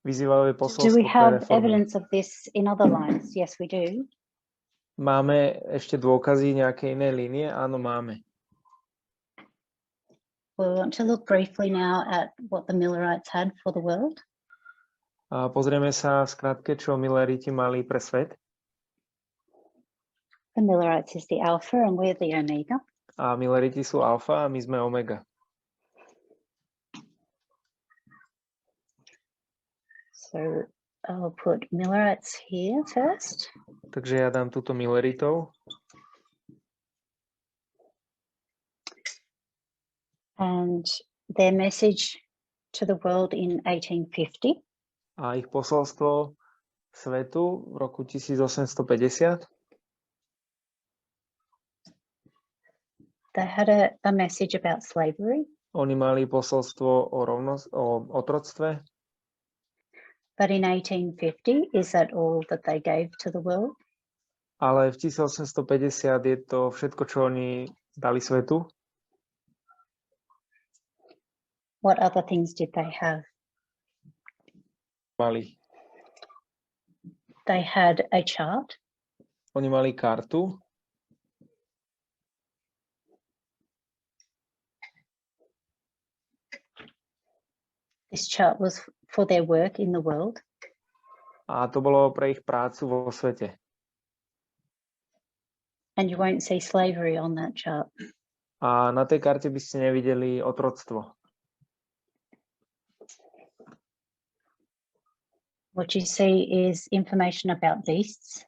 vyzývavé posolstvo. Do we have evidence of this in other lines? Yes, we do. Máme ešte dôkazy nejakej inej línie? Áno, máme. We want to look briefly now at what the Millerites had for the world. A pozrieme sa v skratke, čo Milleriti mali pre svet. The Millerites is the alpha and we're the omega. A Milleriti sú alfa a my sme omega. So I'll put Millerites here first. Takže ja dám túto Milleritov. And their message to the world in 1850. A ich posolstvo svetu v roku 1850. They had a message about slavery. Oni mali posolstvo o otroctve. But in 1850, is that all that they gave to the world? Ale v 1850 je to všetko, čo oni dali svetu. What other things did they have? Mali. They had a chart. Oni mali kartu. This chart was for their work in the world. A to bolo pre ich prácu vo svete. And you won't see slavery on that chart. A na tej karte by ste nevideli otroctvo. What you see is information about beasts.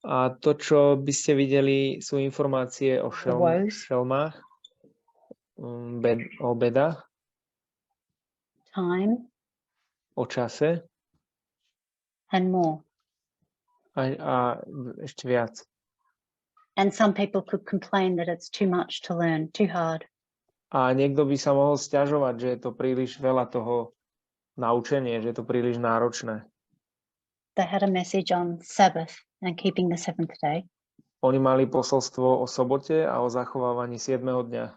A to, čo by ste videli, sú informácie o šelmách, o bedách, time, o čase and more. A ešte viac. And some people could complain that it's too much to learn, too hard. A niekto by sa mohol sťažovať, že je to príliš veľa toho naučenie, že je to príliš náročné. They had a message on Sabbath and keeping the seventh day. Oni mali posolstvo o sobote a o zachovávaní 7. dňa.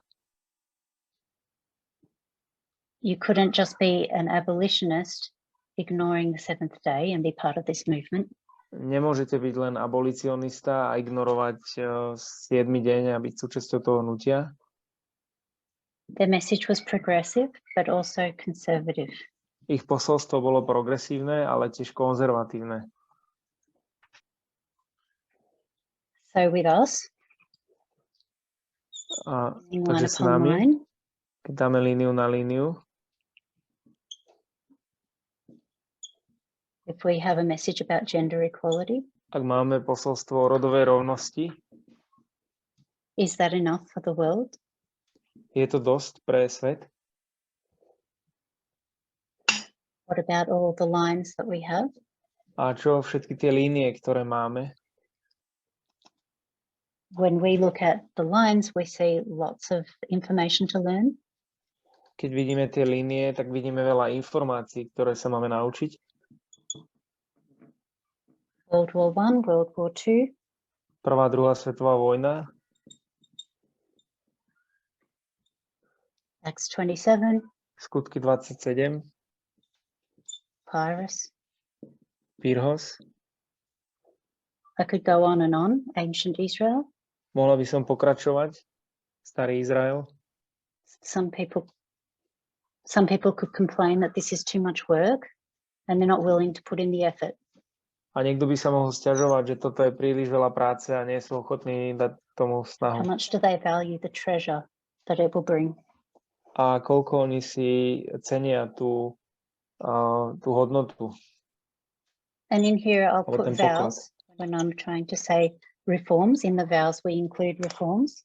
You couldn't just be an abolitionist ignoring the seventh day and be part of this movement. Nemôžete byť len abolicionista a ignorovať 7. deň a byť súčasťou toho hnutia. Their message was progressive, but also conservative. Ich posolstvo bolo progresívne, ale tiež konzervatívne. So with us, takže s nami, keď dáme líniu na líniu, if we have a message about gender equality, ak máme posolstvo o rodovej rovnosti, is that enough for the world? Je to dosť pre svet? What about all the lines that we have? A čo všetky tie línie, ktoré máme? When we look at the lines, we see lots of information to learn. Keď vidíme tie línie, tak vidíme veľa informácií, ktoré sa máme naučiť. World War I, World War II. Prvá, druhá svetová vojna. Acts 27. Skutky 27. Pyrhos. I could go on and on. Ancient Israel. Mohla by som pokračovať. Starý Izrael. Some people could complain that this is too much work and they're not willing to put in the effort. A niekto by sa mohol sťažovať, že toto je príliš veľa práce a nie sú ochotní dať tomu snahu. How much do they value the treasure that it will bring? A koľko oni si cenia tú hodnotu. And in here I'll put vows when I'm trying to say reforms. In the vows we include reforms.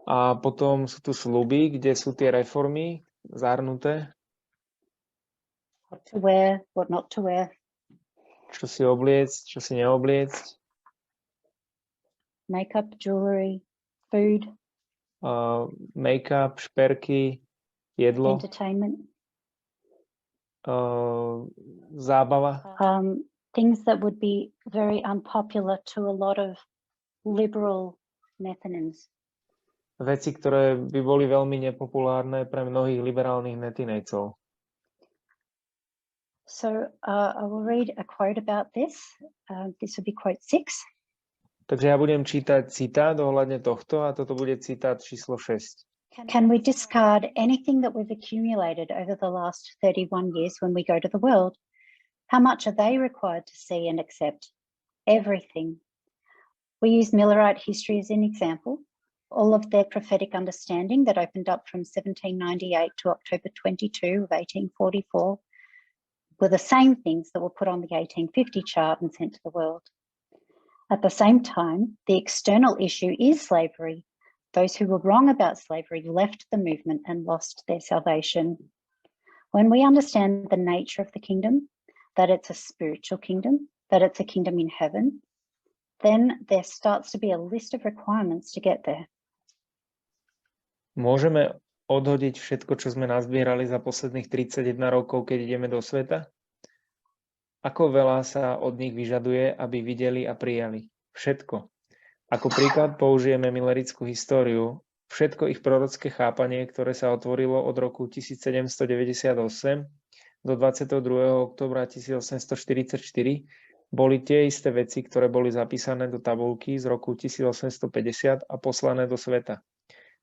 A potom sú tu sľuby, kde sú tie reformy zahrnuté. What to wear, what not to wear. Čo si obliecť, čo si neobliecť. Makeup, jewelry, food. Make-up, šperky, jedlo. Entertainment. Zábava. Things that would be very unpopular to a lot of liberal nethinims. Veci, ktoré by boli veľmi nepopulárne pre mnohých liberálnych netinejcov. So I will read a quote about this. This will be quote 6. Takže ja budem čítať citát ohľadne tohto a toto bude citát číslo 6. Can we discard anything that we've accumulated over the last 31 years when we go to the world How much are they required to see and accept? Everything. We use Millerite history as an example. All of their prophetic understanding that opened up from 1798 to October 22 of 1844 were the same things that were put on the 1850 chart and sent to the world. At the same time, the external issue is slavery. Those who were wrong about slavery left the movement and lost their salvation. When we understand the nature of the kingdom, that it's a spiritual kingdom, that it's a kingdom in heaven, then there starts to be a list of requirements to get there. Môžeme odhodiť všetko, čo sme nazbierali za posledných 31 rokov, keď ideme do sveta? Ako veľa sa od nich vyžaduje, aby videli a prijali? Všetko. Ako príklad použijeme millerickú históriu, všetko ich prorocké chápanie, ktoré sa otvorilo od roku 1798 do 22. októbra 1844, boli tie isté veci, ktoré boli zapísané do tabuľky z roku 1850 a poslané do sveta.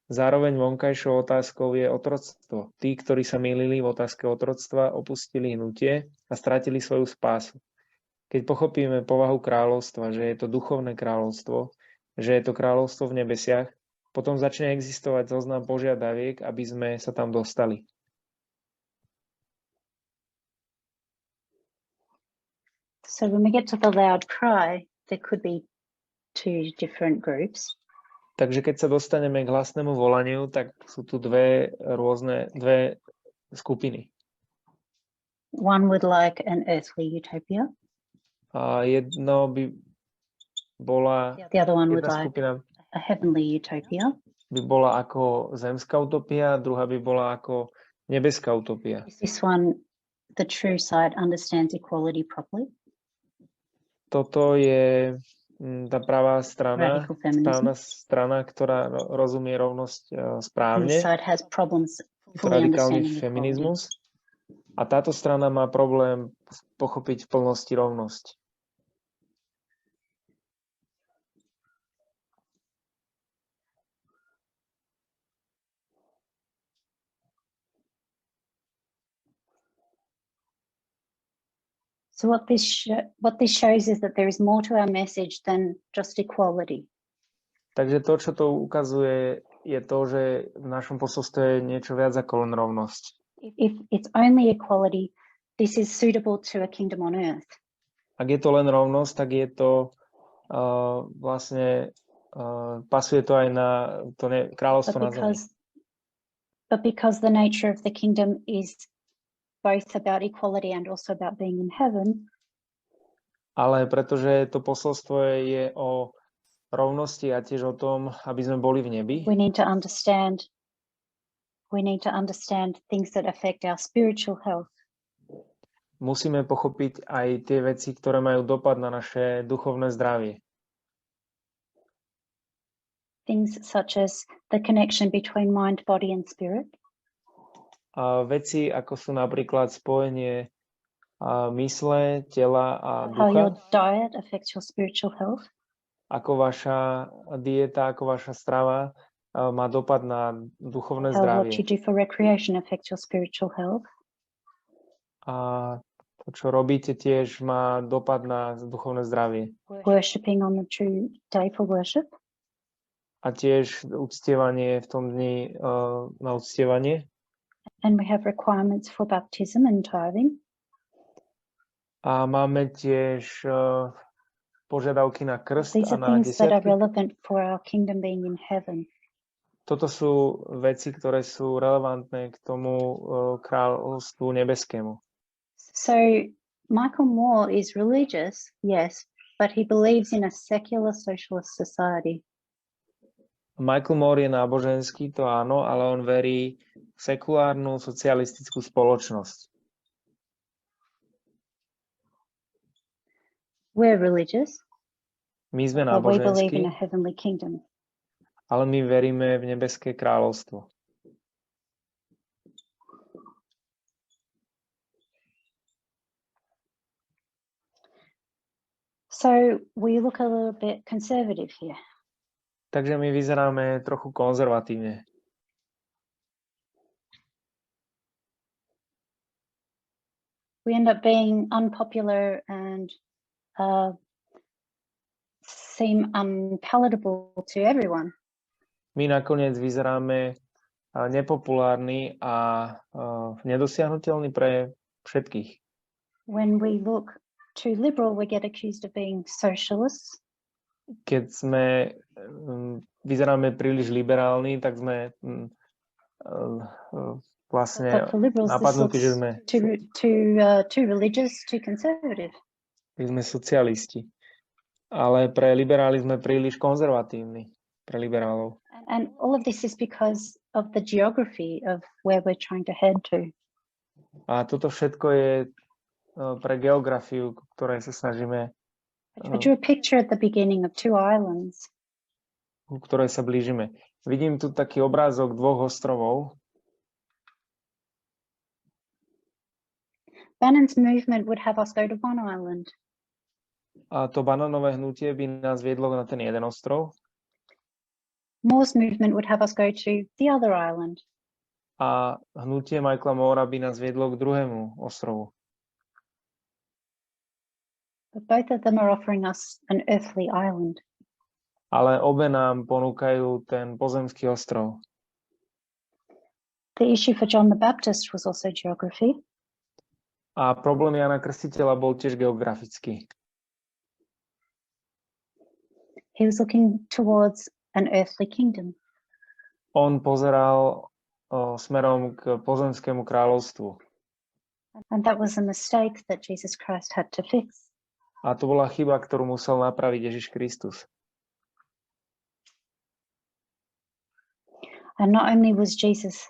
Zároveň vonkajšou otázkou je otroctvo. Tí, ktorí sa mýlili v otázke otroctva, opustili hnutie a stratili svoju spásu. Keď pochopíme povahu kráľovstva, že je to duchovné kráľovstvo, že je to kráľovstvo v nebesiach, potom začne existovať zoznam požiadaviek, aby sme sa tam dostali. So when we get to the loud cry, there could be two different groups. Takže keď sa dostaneme k hlasnému volaniu, tak sú tu dve skupiny. One would like an earthly utopia. A jedno by bola, The other one would jedna like skupina a heavenly utopia. by bola ako zemská utopia, druhá by bola ako nebeská utopia. Is this one, the true side, understands equality properly? Toto je tá pravá strana, Radical feminism. strana, ktorá rozumie rovnosť And správne, this side has problems fully radikálny understanding equality. feminizmus. A táto strana má problém pochopiť v plnosti rovnosť. So what this shows is that there is more to our message than just equality. Takže to, čo to ukazuje, je to, že v našom posolstve je niečo viac ako len rovnosť. If it's only equality, this is suitable to a kingdom on earth. Ak je to len rovnosť, tak je to pasuje to aj na to kráľovstvo na zemi. But because the nature of the kingdom is both about equality and also about being in heaven. Ale pretože to posolstvo je o rovnosti a tiež o tom, aby sme boli v nebi. We need to understand things that affect our spiritual health. Musíme pochopiť aj tie veci, ktoré majú dopad na naše duchovné zdravie. Things such as the connection between mind, body and spirit. A veci, ako sú napríklad spojenie mysle, tela a How your ducha. diet affects your spiritual health. Ako vaša dieta, ako vaša strava má dopad na duchovné How what zdravie. you do for recreation affects your spiritual health. A to, čo robíte, tiež má dopad na duchovné zdravie. Worshipping on the true day for worship. A tiež uctievanie v tom dni na uctievanie. And we have requirements for baptism and tithing. A máme tiež požiadavky na krst These a are na things that are desiatky. relevant for our kingdom being in heaven. Toto sú veci, ktoré sú relevantné k tomu kráľovstvu nebeskému. So Michael Moore is religious, yes, but he believes in a secular socialist society. Michael Moore je náboženský, to áno, ale on verí v sekulárnu socialistickú spoločnosť. We're religious, My sme but we believe in a náboženskí, heavenly kingdom. ale my veríme v nebeské kráľovstvo. So we look a little bit conservative here. Takže my vyzeráme trochu konzervatívne. we end up being unpopular and seem unpalatable to everyone. My nakoniec vyzeráme nepopulárni a nedosiahnuteľní pre všetkých. When we look too liberal, we get accused of being socialists. Keď vyzeráme príliš liberálni, tak sme vlastne napadnutí, že sme too religious, too conservative. sme socialisti. Ale pre liberáli sme príliš konzervatívni, pre liberálov. And all of this is because of the geography of where we're trying to head to. A toto všetko je pre geografiu, ktorej sa snažíme, I drew a picture at the beginning of two islands. ku ktorej sa blížime. Vidím tu taký obrázok dvoch ostrovov. Bannon's movement would have us go to one island. A to banánové hnutie by nás viedlo na ten jeden ostrov. Moore's movement would have us go to the other island. A hnutie Michaela Moora by nás viedlo k druhému ostrovu. But both of them are offering us an earthly island. Ale obe nám ponúkajú ten pozemský ostrov. The issue for John the Baptist was also geography. A problém Jana Krstiteľa bol tiež geografický. He was looking towards an earthly kingdom. On pozeral smerom k pozemskému kráľovstvu. And that was a mistake that Jesus Christ had to fix. A to bola chyba, ktorú musel napraviť Ježiš Kristus. And not only was Jesus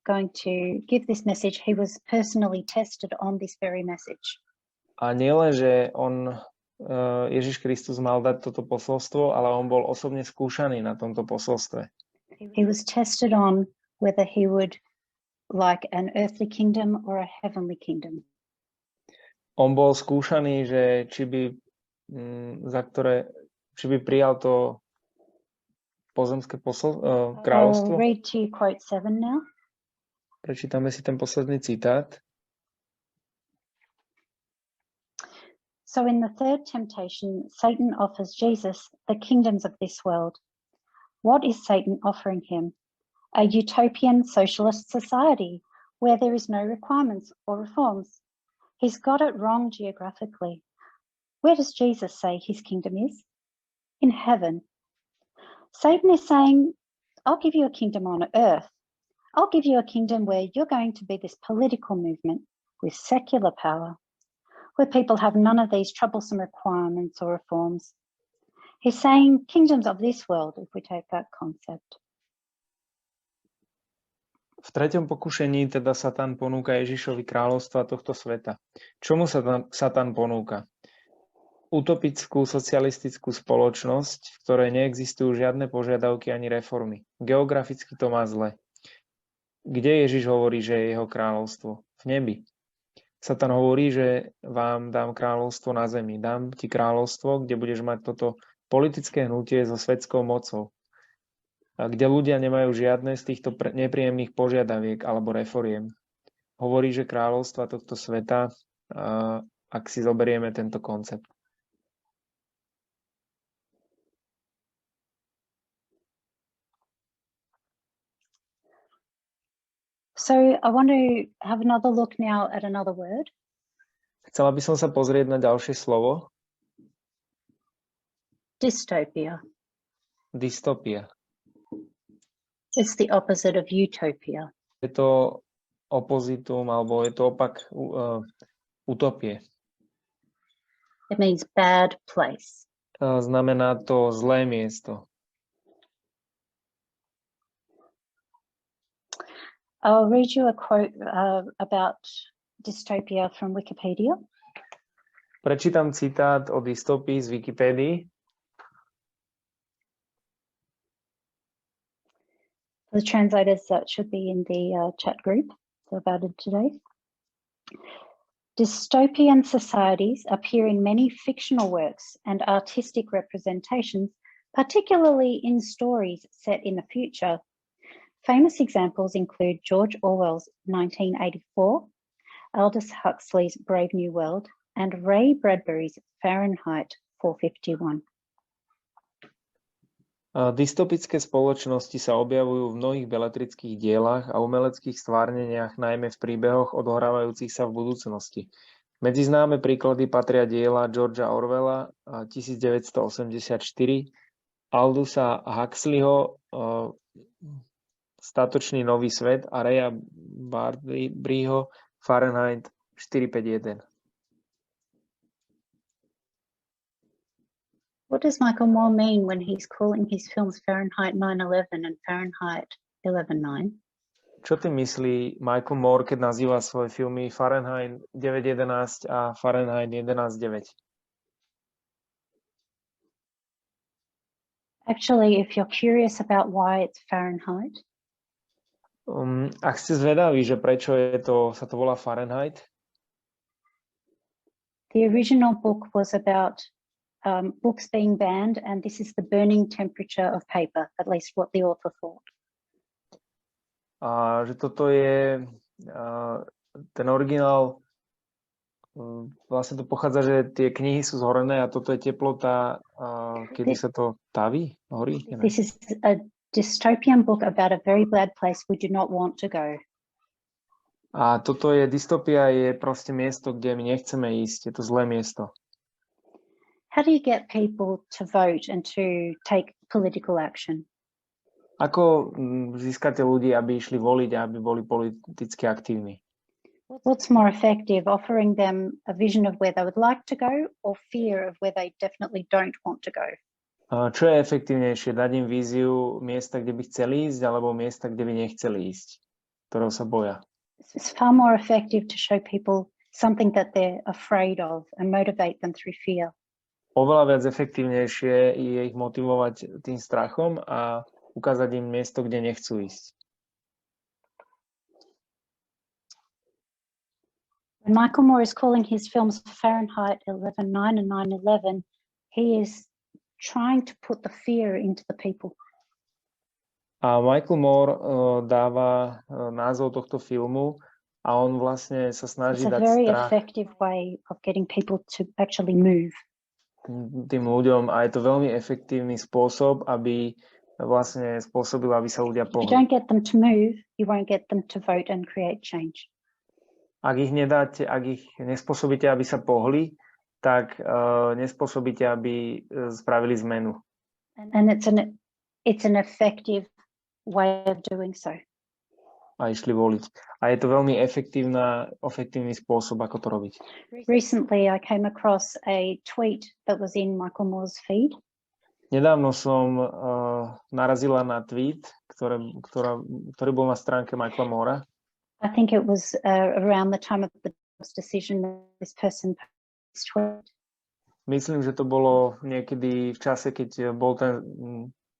going to give this message, he was personally tested on this very message. A nielen, že Ježiš Kristus mal dať toto posolstvo, ale on bol osobne skúšaný na tomto posolstve. He was tested on whether he would like an earthly kingdom or a heavenly kingdom. On bol skúšaný, že či by prijal to pozemské kráľovstvo. I'll read to you quote 7 now. Prečítame si ten posledný citát. So in the third temptation, Satan offers Jesus the kingdoms of this world. What is Satan offering him? A utopian socialist society where there is no requirements or reforms. He's got it wrong geographically. Where does Jesus say his kingdom is? In heaven. Satan is saying, I'll give you a kingdom on earth. I'll give you a kingdom where you're going to be this political movement with secular power, where people have none of these troublesome requirements or reforms. He's saying kingdoms of this world, if we take that concept. V treťom pokušení teda Satan ponúka Ježišovi kráľovstva tohto sveta. Čomu Satan ponúka? Utopickú socialistickú spoločnosť, v ktorej neexistujú žiadne požiadavky ani reformy. Geograficky to má zle. Kde Ježiš hovorí, že je jeho kráľovstvo? V nebi. Satan hovorí, že vám dám kráľovstvo na zemi. Dám ti kráľovstvo, kde budeš mať toto politické hnutie so svetskou mocou. Kde ľudia nemajú žiadne z týchto nepríjemných požiadaviek alebo reforiem. Hovorí, že kráľovstva tohto sveta, ak si zoberieme tento koncept. So I want to have another look now at another word. Chcela by som sa pozrieť na ďalšie slovo. Dystopia. Dystopia. It's the opposite of utopia. Je to opozitum, alebo je to opak utopie. It means bad place. Znamená to zlé miesto. I'll read you a quote about dystopia from Wikipedia. Prečítam citát o dystopii z Wikipédii. The translators should be in the chat group about it today. Dystopian societies appear in many fictional works and artistic representations, particularly in stories set in the future. Famous examples include George Orwell's 1984, Aldous Huxley's Brave New World, and Ray Bradbury's Farenheit 451. Dystopické spoločnosti sa objavujú v mnohých beletrických dielach a umeleckých stvárneniach, najmä v príbehoch odohrávajúcich sa v budúcnosti. Medzi známe príklady patria diela Georgea Orwella 1984, Aldusa Huxleyho Statočný nový svet a Raya Bradburyho Fahrenheit 451. What does Michael Moore mean when he's calling his films Fahrenheit 9/11 and Fahrenheit 11/9? Čo tým myslí Michael Moore, keď nazýva svoje filmy Fahrenheit 9.11 a Fahrenheit 11.9? Actually, if you're curious about why it's Fahrenheit, ak ste zvedaví, že prečo sa to volá Fahrenheit, the original book was about books being banned, and this is the burning temperature of paper, at least what the author thought. A že toto je ten originál, vlastne to pochádza, že tie knihy sú zhorené a toto je teplota, kedy sa to taví, horí? This is a dystopian book about a very bad place we do not want to go. A toto je, dystopia je proste miesto, kde my nechceme ísť, je to zlé miesto. How do you get people to vote and to take political action? Ako získate ľudí, aby išli voliť a aby boli politicky aktívni? What's more effective, offering them a vision of where they would like to go or fear of where they definitely don't want to go? Čo je efektívnejšie? Dať im víziu miesta, kde by chceli ísť, alebo miesta, kde by nechceli ísť, ktorého sa boja? It's far more effective to show people something that they're afraid of and motivate them through fear. Oveľa viac efektívnejšie je ich motivovať tým strachom a ukázať im miesto, kde nechcú ísť. When Michael Moore is calling his films Fahrenheit 11/9 and 9/11, he is trying to put the fear into the people. A Michael Moore dáva názov tohto filmu a on vlastne sa snaží It's a dať very strach effective way of getting people to actually move. tým ľuďom a je to veľmi efektívny spôsob, aby vlastne spôsobil, aby sa ľudia If you pohli. don't get them to move, you won't get them to vote and create change. Ak ich nedáte, ak ich nespôsobíte, aby sa pohli, tak nespôsobíte, aby spravili zmenu. And it's an effective way of doing so. A išli voliť. A je to veľmi efektívny spôsob, ako to robiť. Recently, I came across a tweet that was in Michael Moore's feed. Nedávno som narazila na tweet, ktorý bol na stránke Michaela Moora. I think it was around the time of the decision that this person posted this tweet. Myslím, že to bolo niekedy v čase, keď bol ten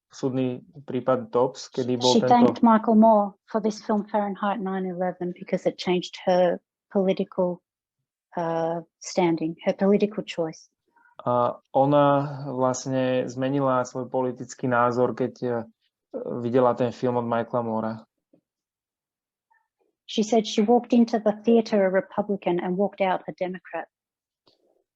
súdny prípad Dobbs, kedy bol She thanked Michael Moore for this film Fahrenheit 9/11 because it changed her political standing, her political choice. A ona vlastne zmenila svoj politický názor, keď videla ten film od Michaela Moora. She said she walked into the theater a Republican and walked out a Democrat.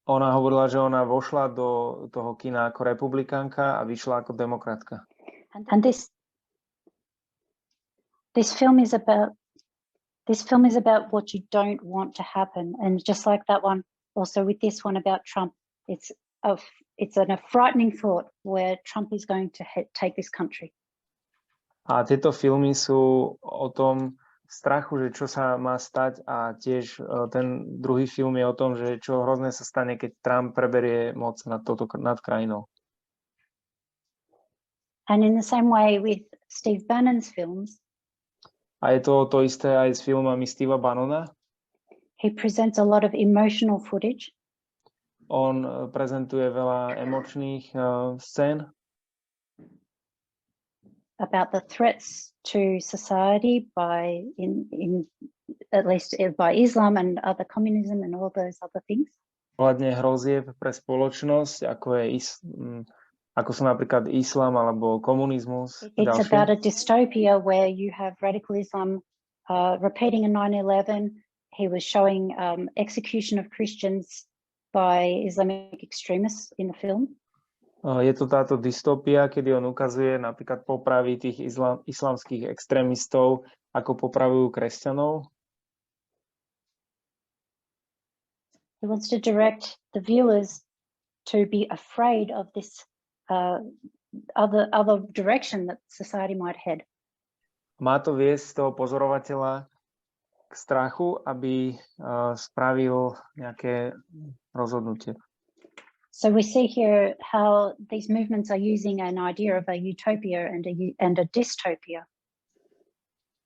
Ona hovorila, že ona vošla do toho kina ako republikánka a vyšla ako demokratka. And this film is about what you don't want to happen. And just like that one, also with this one about Trump, it's a frightening thought where Trump is going to take this country. A tieto filmy sú o tom strachu, že čo sa má stať, a tiež ten druhý film je o tom, že čo hrozné sa stane, keď Trump preberie moc nad krajinou. And in the same way with Steve Bannon's films, a je to isté aj s filmami Steva Bannona. He presents a lot of emotional footage. On prezentuje veľa emočných scén. About the threats to society at least by Islam and other communism and all those other things. Hľadne hrozieb pre spoločnosť, ako sú napríklad Islam alebo komunizmus. It's about a dystopia where you have radical Islam repeating a 9/11 he was showing execution of Christians by Islamic extremists in the film. Je to táto dystopia, kedy on ukazuje napríklad popravy tých islamských extrémistov, ako popravujú kresťanov. He wants to direct the viewers to be afraid of this other direction that society might head. Má to viesť toho pozorovateľa k strachu, aby spravil nejaké rozhodnutie. So we see here how these movements are using an idea of a utopia and a dystopia.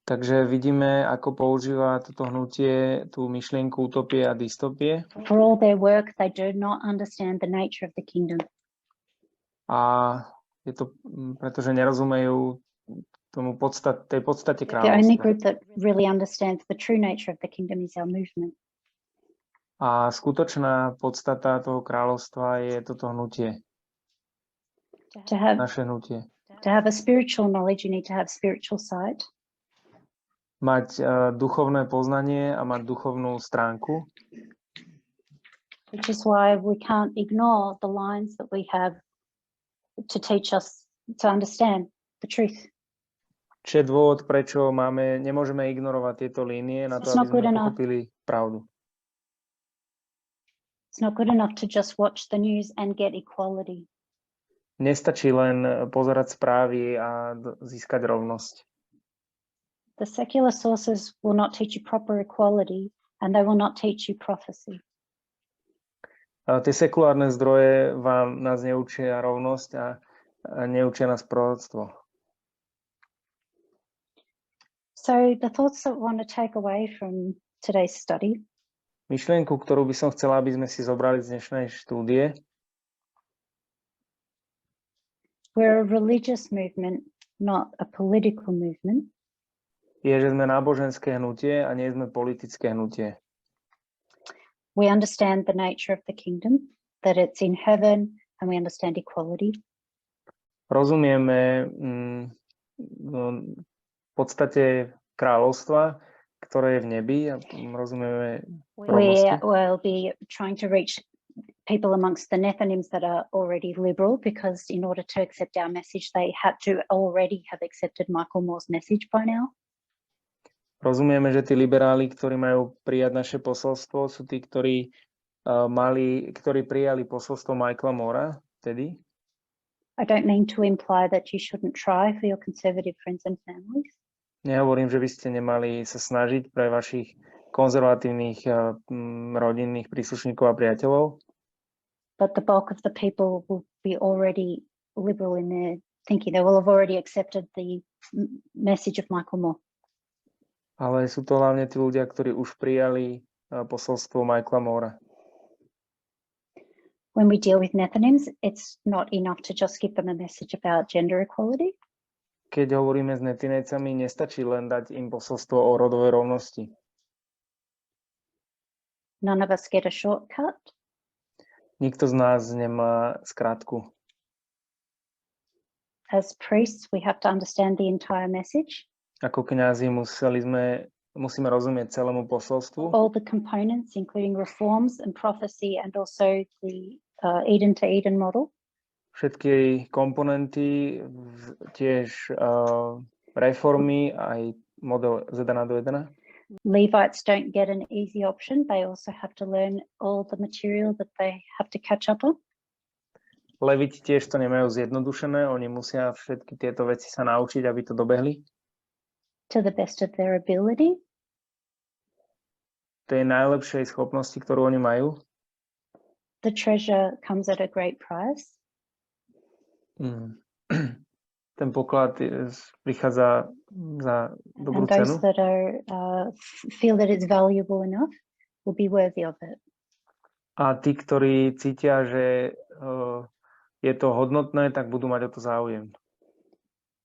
Takže vidíme, ako používa toto hnutie tú myšlienku utopie a dystopie. For all their work, they do not understand the nature of the kingdom. A je to, pretože nerozumejú tej podstate The only kráľovstva. group that really understands the true nature of the kingdom is our movement. A skutočná podstata toho kráľovstva je toto hnutie, naše hnutie. To have a spiritual knowledge, you need to have spiritual sight. Mať duchovné poznanie a mať duchovnú stránku, Which is why we can't ignore the lines that we have to teach us to understand the truth. čo je dôvod, prečo nemôžeme ignorovať tieto línie na to, aby sme pochopili pravdu. It's not good enough to just watch the news and get equality. Nestačí len pozerať správy a získať rovnosť. The secular sources will not teach you proper equality and they will not teach you prophecy. Tie sekulárne zdroje nás neučia rovnosť a neučia nás proroctvo. So the thoughts that we want to take away from today's study. Myšlienku, ktorú by som chcela, aby sme si zobrali z dnešnej štúdie. We're a religious movement, not a political movement. Je, že sme náboženské hnutie a nie sme politické hnutie. We understand the nature of the kingdom, that it's in heaven, and we understand equality. Rozumieme v podstate kráľovstva, ktoré je v nebi, a rozumieme rovnosti. We will be trying to reach people amongst the Nethinims that are already liberal, because in order to accept our message, they had to already have accepted Michael Moore's message by now. Rozumieme, že tí liberáli, ktorí majú prijať naše posolstvo, sú tí, ktorí prijali posolstvo Michaela Moora vtedy. I don't mean to imply that you shouldn't try for your conservative friends and families. Nehovorím, že by ste nemali sa snažiť pre vašich konzervatívnych rodinných príslušníkov a priateľov. But the bulk of the people will be already liberal in their thinking. They will have already accepted the message of Michael Moore. Ale sú to hlavne tí ľudia, ktorí už prijali posolstvo Michaela Moora. When we deal with Nethinims, it's not enough to just give them a message about gender equality. Keď hovoríme s netinejcami, nestačí len dať im posolstvo o rodovej rovnosti. None of us get a shortcut. Nikto z nás nemá skratku. As priests, we have to understand the entire message. Ako kňazi musíme rozumieť celému posolstvu. All the components, including reforms and prophecy, and also the Eden to Eden model. Všetky komponenty, tiež reformy, aj model z 1 do 1. Levites don't get an easy option. They also have to learn all the material that they have to catch up on. Leviti tiež to nemajú zjednodušené, oni musia všetky tieto veci sa naučiť, aby to dobehli. To the best of their ability. Tej najlepšej schopnosti, ktorú oni majú. The treasure comes at a great price. Ten poklad prichádza za dobrú and those cenu. that are feel that it's valuable enough will be worthy of it. A tí, ktorí cítia, že je to hodnotné, tak budú mať o to záujem.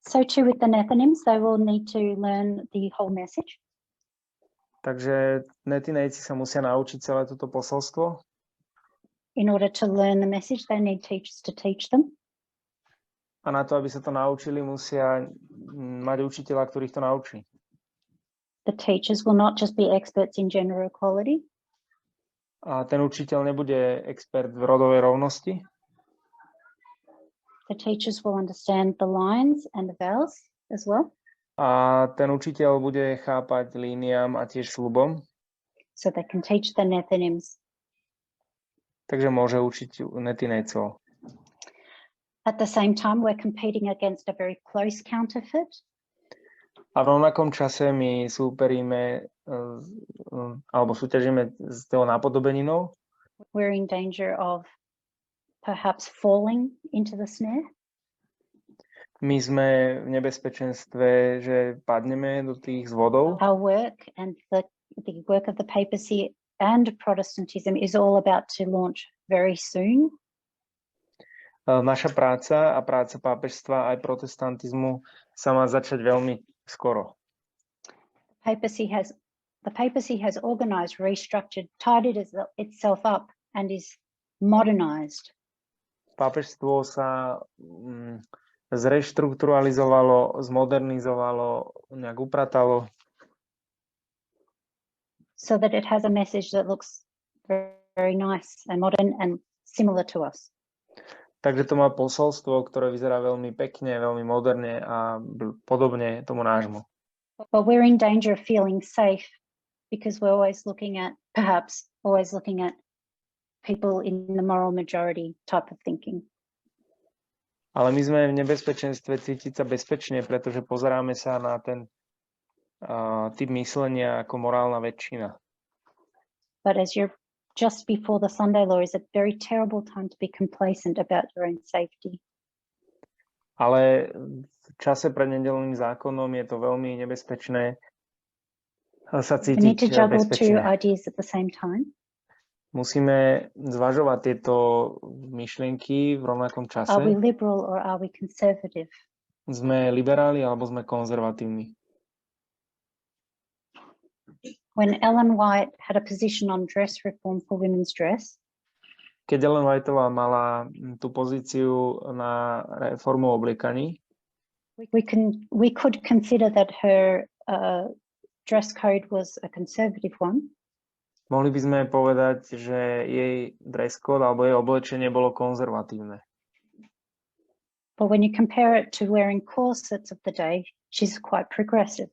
So too with the Nethinims, they will need to learn the whole message. Takže netinejci sa musia naučiť celé toto posolstvo. In order to learn the message, they need teachers to teach them. A na to, aby sa to naučili, musia mať učiteľa, ktorých to naučí. The teachers will not just be experts in gender equality. A ten učiteľ nebude expert v rodovej rovnosti. The teachers will understand the lines and the vowels as well. A ten učiteľ bude chápať líniám a tiež sľubom. So they can teach the nephonims. Takže môže učiť netinejcov. At the same time, we're competing against a very close counterfeit. A v rovnakom čase my súperíme alebo súťažíme s tou napodobeninou. We're in danger of perhaps falling into the snare. My sme v nebezpečenstve, že padneme do tých zvodov. Our work and the work of the papacy and Protestantism is all about to launch very soon. Naša práca a práca pápežstva aj protestantizmu sa má začať veľmi skoro. The papacy has organized, restructured, tidied itself up and is modernized. Pápežstvo sa zreštrukturalizovalo, zmodernizovalo, nejak upratalo. So that it has a message that looks very, very nice and modern and similar to us. Takže to má posolstvo, ktoré vyzerá veľmi pekne, veľmi moderne a podobne tomu nášmu. But we're in danger of feeling safe because we're perhaps always looking at people in the moral majority type of thinking. Ale my sme v nebezpečenstve cítiť sa bezpečne, pretože pozeráme sa na ten typ myslenia ako morálna väčšina. But as you're just before the Sunday law is a very terrible time to be complacent about your own safety. Ale v čase pred nedeľným zákonom je to veľmi nebezpečné sa We need to cítiť juggle two bezpečne. ideas at the same time. Musíme zvažovať tieto myšlienky v rovnakom Are we čase. liberal or are we conservative? Sme liberáli alebo sme konzervatívni. When Ellen White had a position on dress reform for women's dress, Keď Ellen Whiteová mala tú pozíciu na reformu obliekaní, we could consider that her dress code was a conservative one. mohli by sme povedať, že jej dress code alebo jej oblečenie bolo konzervatívne. But when you compare it to wearing corsets of the day, she's quite progressive.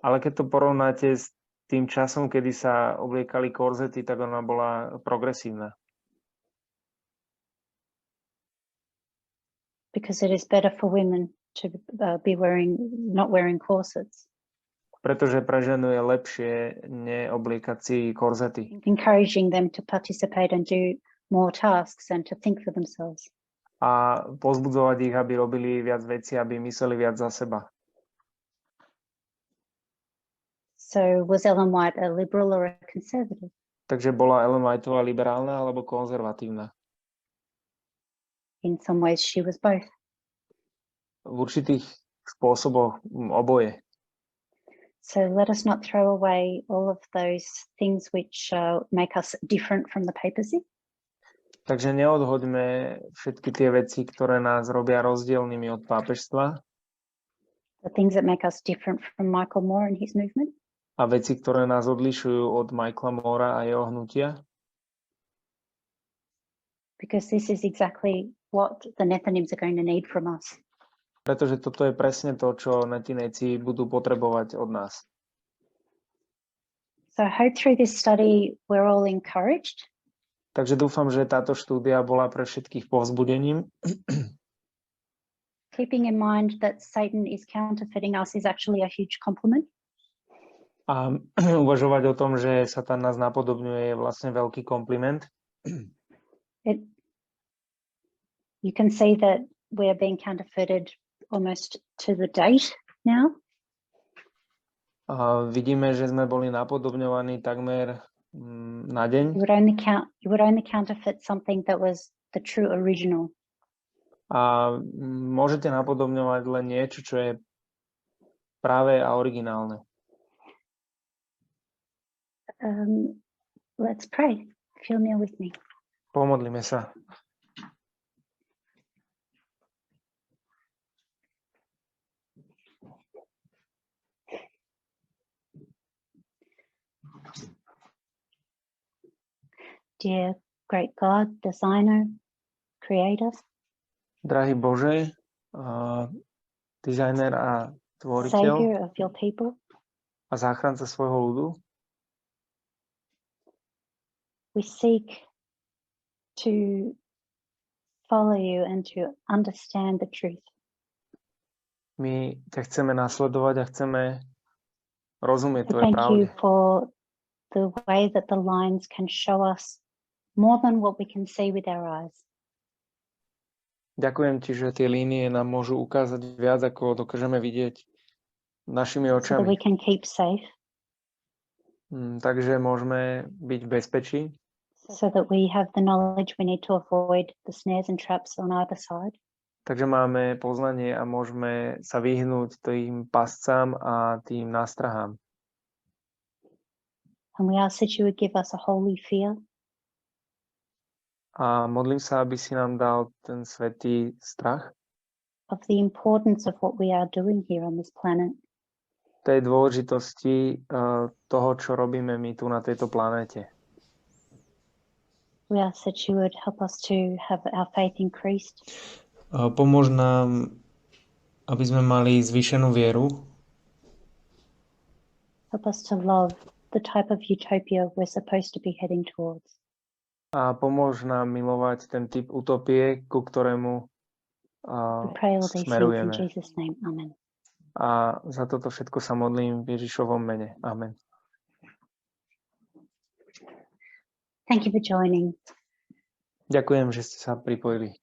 Ale keď to porovnáte s tým časom, kedy sa obliekali korzety, tak ona bola progresívna. Because it is better for women to be not wearing corsets. Pretože pre ženu je lepšie neobliekať si korzety. Encouraging them to participate and do more tasks and to think for themselves. A pozbudzovať ich, aby robili viac vecí, aby mysleli viac za seba. So was Ellen White a liberal or a conservative? Takže bola Ellen Whiteová liberálna alebo konzervatívna? In some ways she was both. V určitých spôsoboch oboje. So let us not throw away all of those things which make us different from the papacy. Takže neodhoďme všetky tie veci, ktoré nás robia rozdielnymi od pápežstva. The things that make us different from Michael Moora and his movement. A veci, ktoré nás odlišujú od Michaela Moora a jeho hnutia. Because this is exactly what the nephonims are going to need from us. Pretože toto je presne to, čo netinejci budú potrebovať od nás. So I hope through this study we're all encouraged. Takže dúfam, že táto štúdia bola pre všetkých povzbudením. Keeping in mind that Satan is counterfeiting us is actually a huge compliment. A uvažovať o tom, že Satan nás napodobňuje, je vlastne veľký kompliment. You can see that we are being counterfeited almost to the date now. Vidíme, že sme boli napodobňovaní takmer na deň. You would only counterfeit something that was the true original. A môžete napodobňovať len niečo, čo je práve a originálne. Let's pray. Feel near with me. Pomodlíme sa. dear great God, designer, creator, Drahý Bože, dizajner a tvoriteľ savior of your people, a záchranca svojho ľudu, we seek to follow you and to understand the truth. my ťa chceme nasledovať a chceme rozumieť We tvojej thank pravde. you for the way that the lines can show us more than what we can see with our eyes. Ďakujem ti, že tie línie nám môžu ukázať viac, ako dokážeme vidieť našimi So that we očami. can keep safe, Takže môžeme byť v bezpečí, so that we have the knowledge we need to avoid the snares and traps on either side. takže máme poznanie a môžeme sa vyhnúť tým pascám a tým nástrahám. And we ask that you would give us a holy fear A modlím sa, aby si nám dal ten svätý strach of the importance of what we are doing here on this planet. tej dôležitosti toho, čo robíme my tu na tejto planéte. We ask that you would help us to have our faith increased, Pomôž nám, aby sme mali zvýšenú vieru, help us to love the type of utopia we're supposed to be heading towards. a pomôž nám milovať ten typ utopie, ku ktorému We pray all these things in smerujeme. Jesus' name. Amen. A za toto všetko sa modlím v Ježišovom mene. Amen. Thank you for joining. Ďakujem, že ste sa pripojili.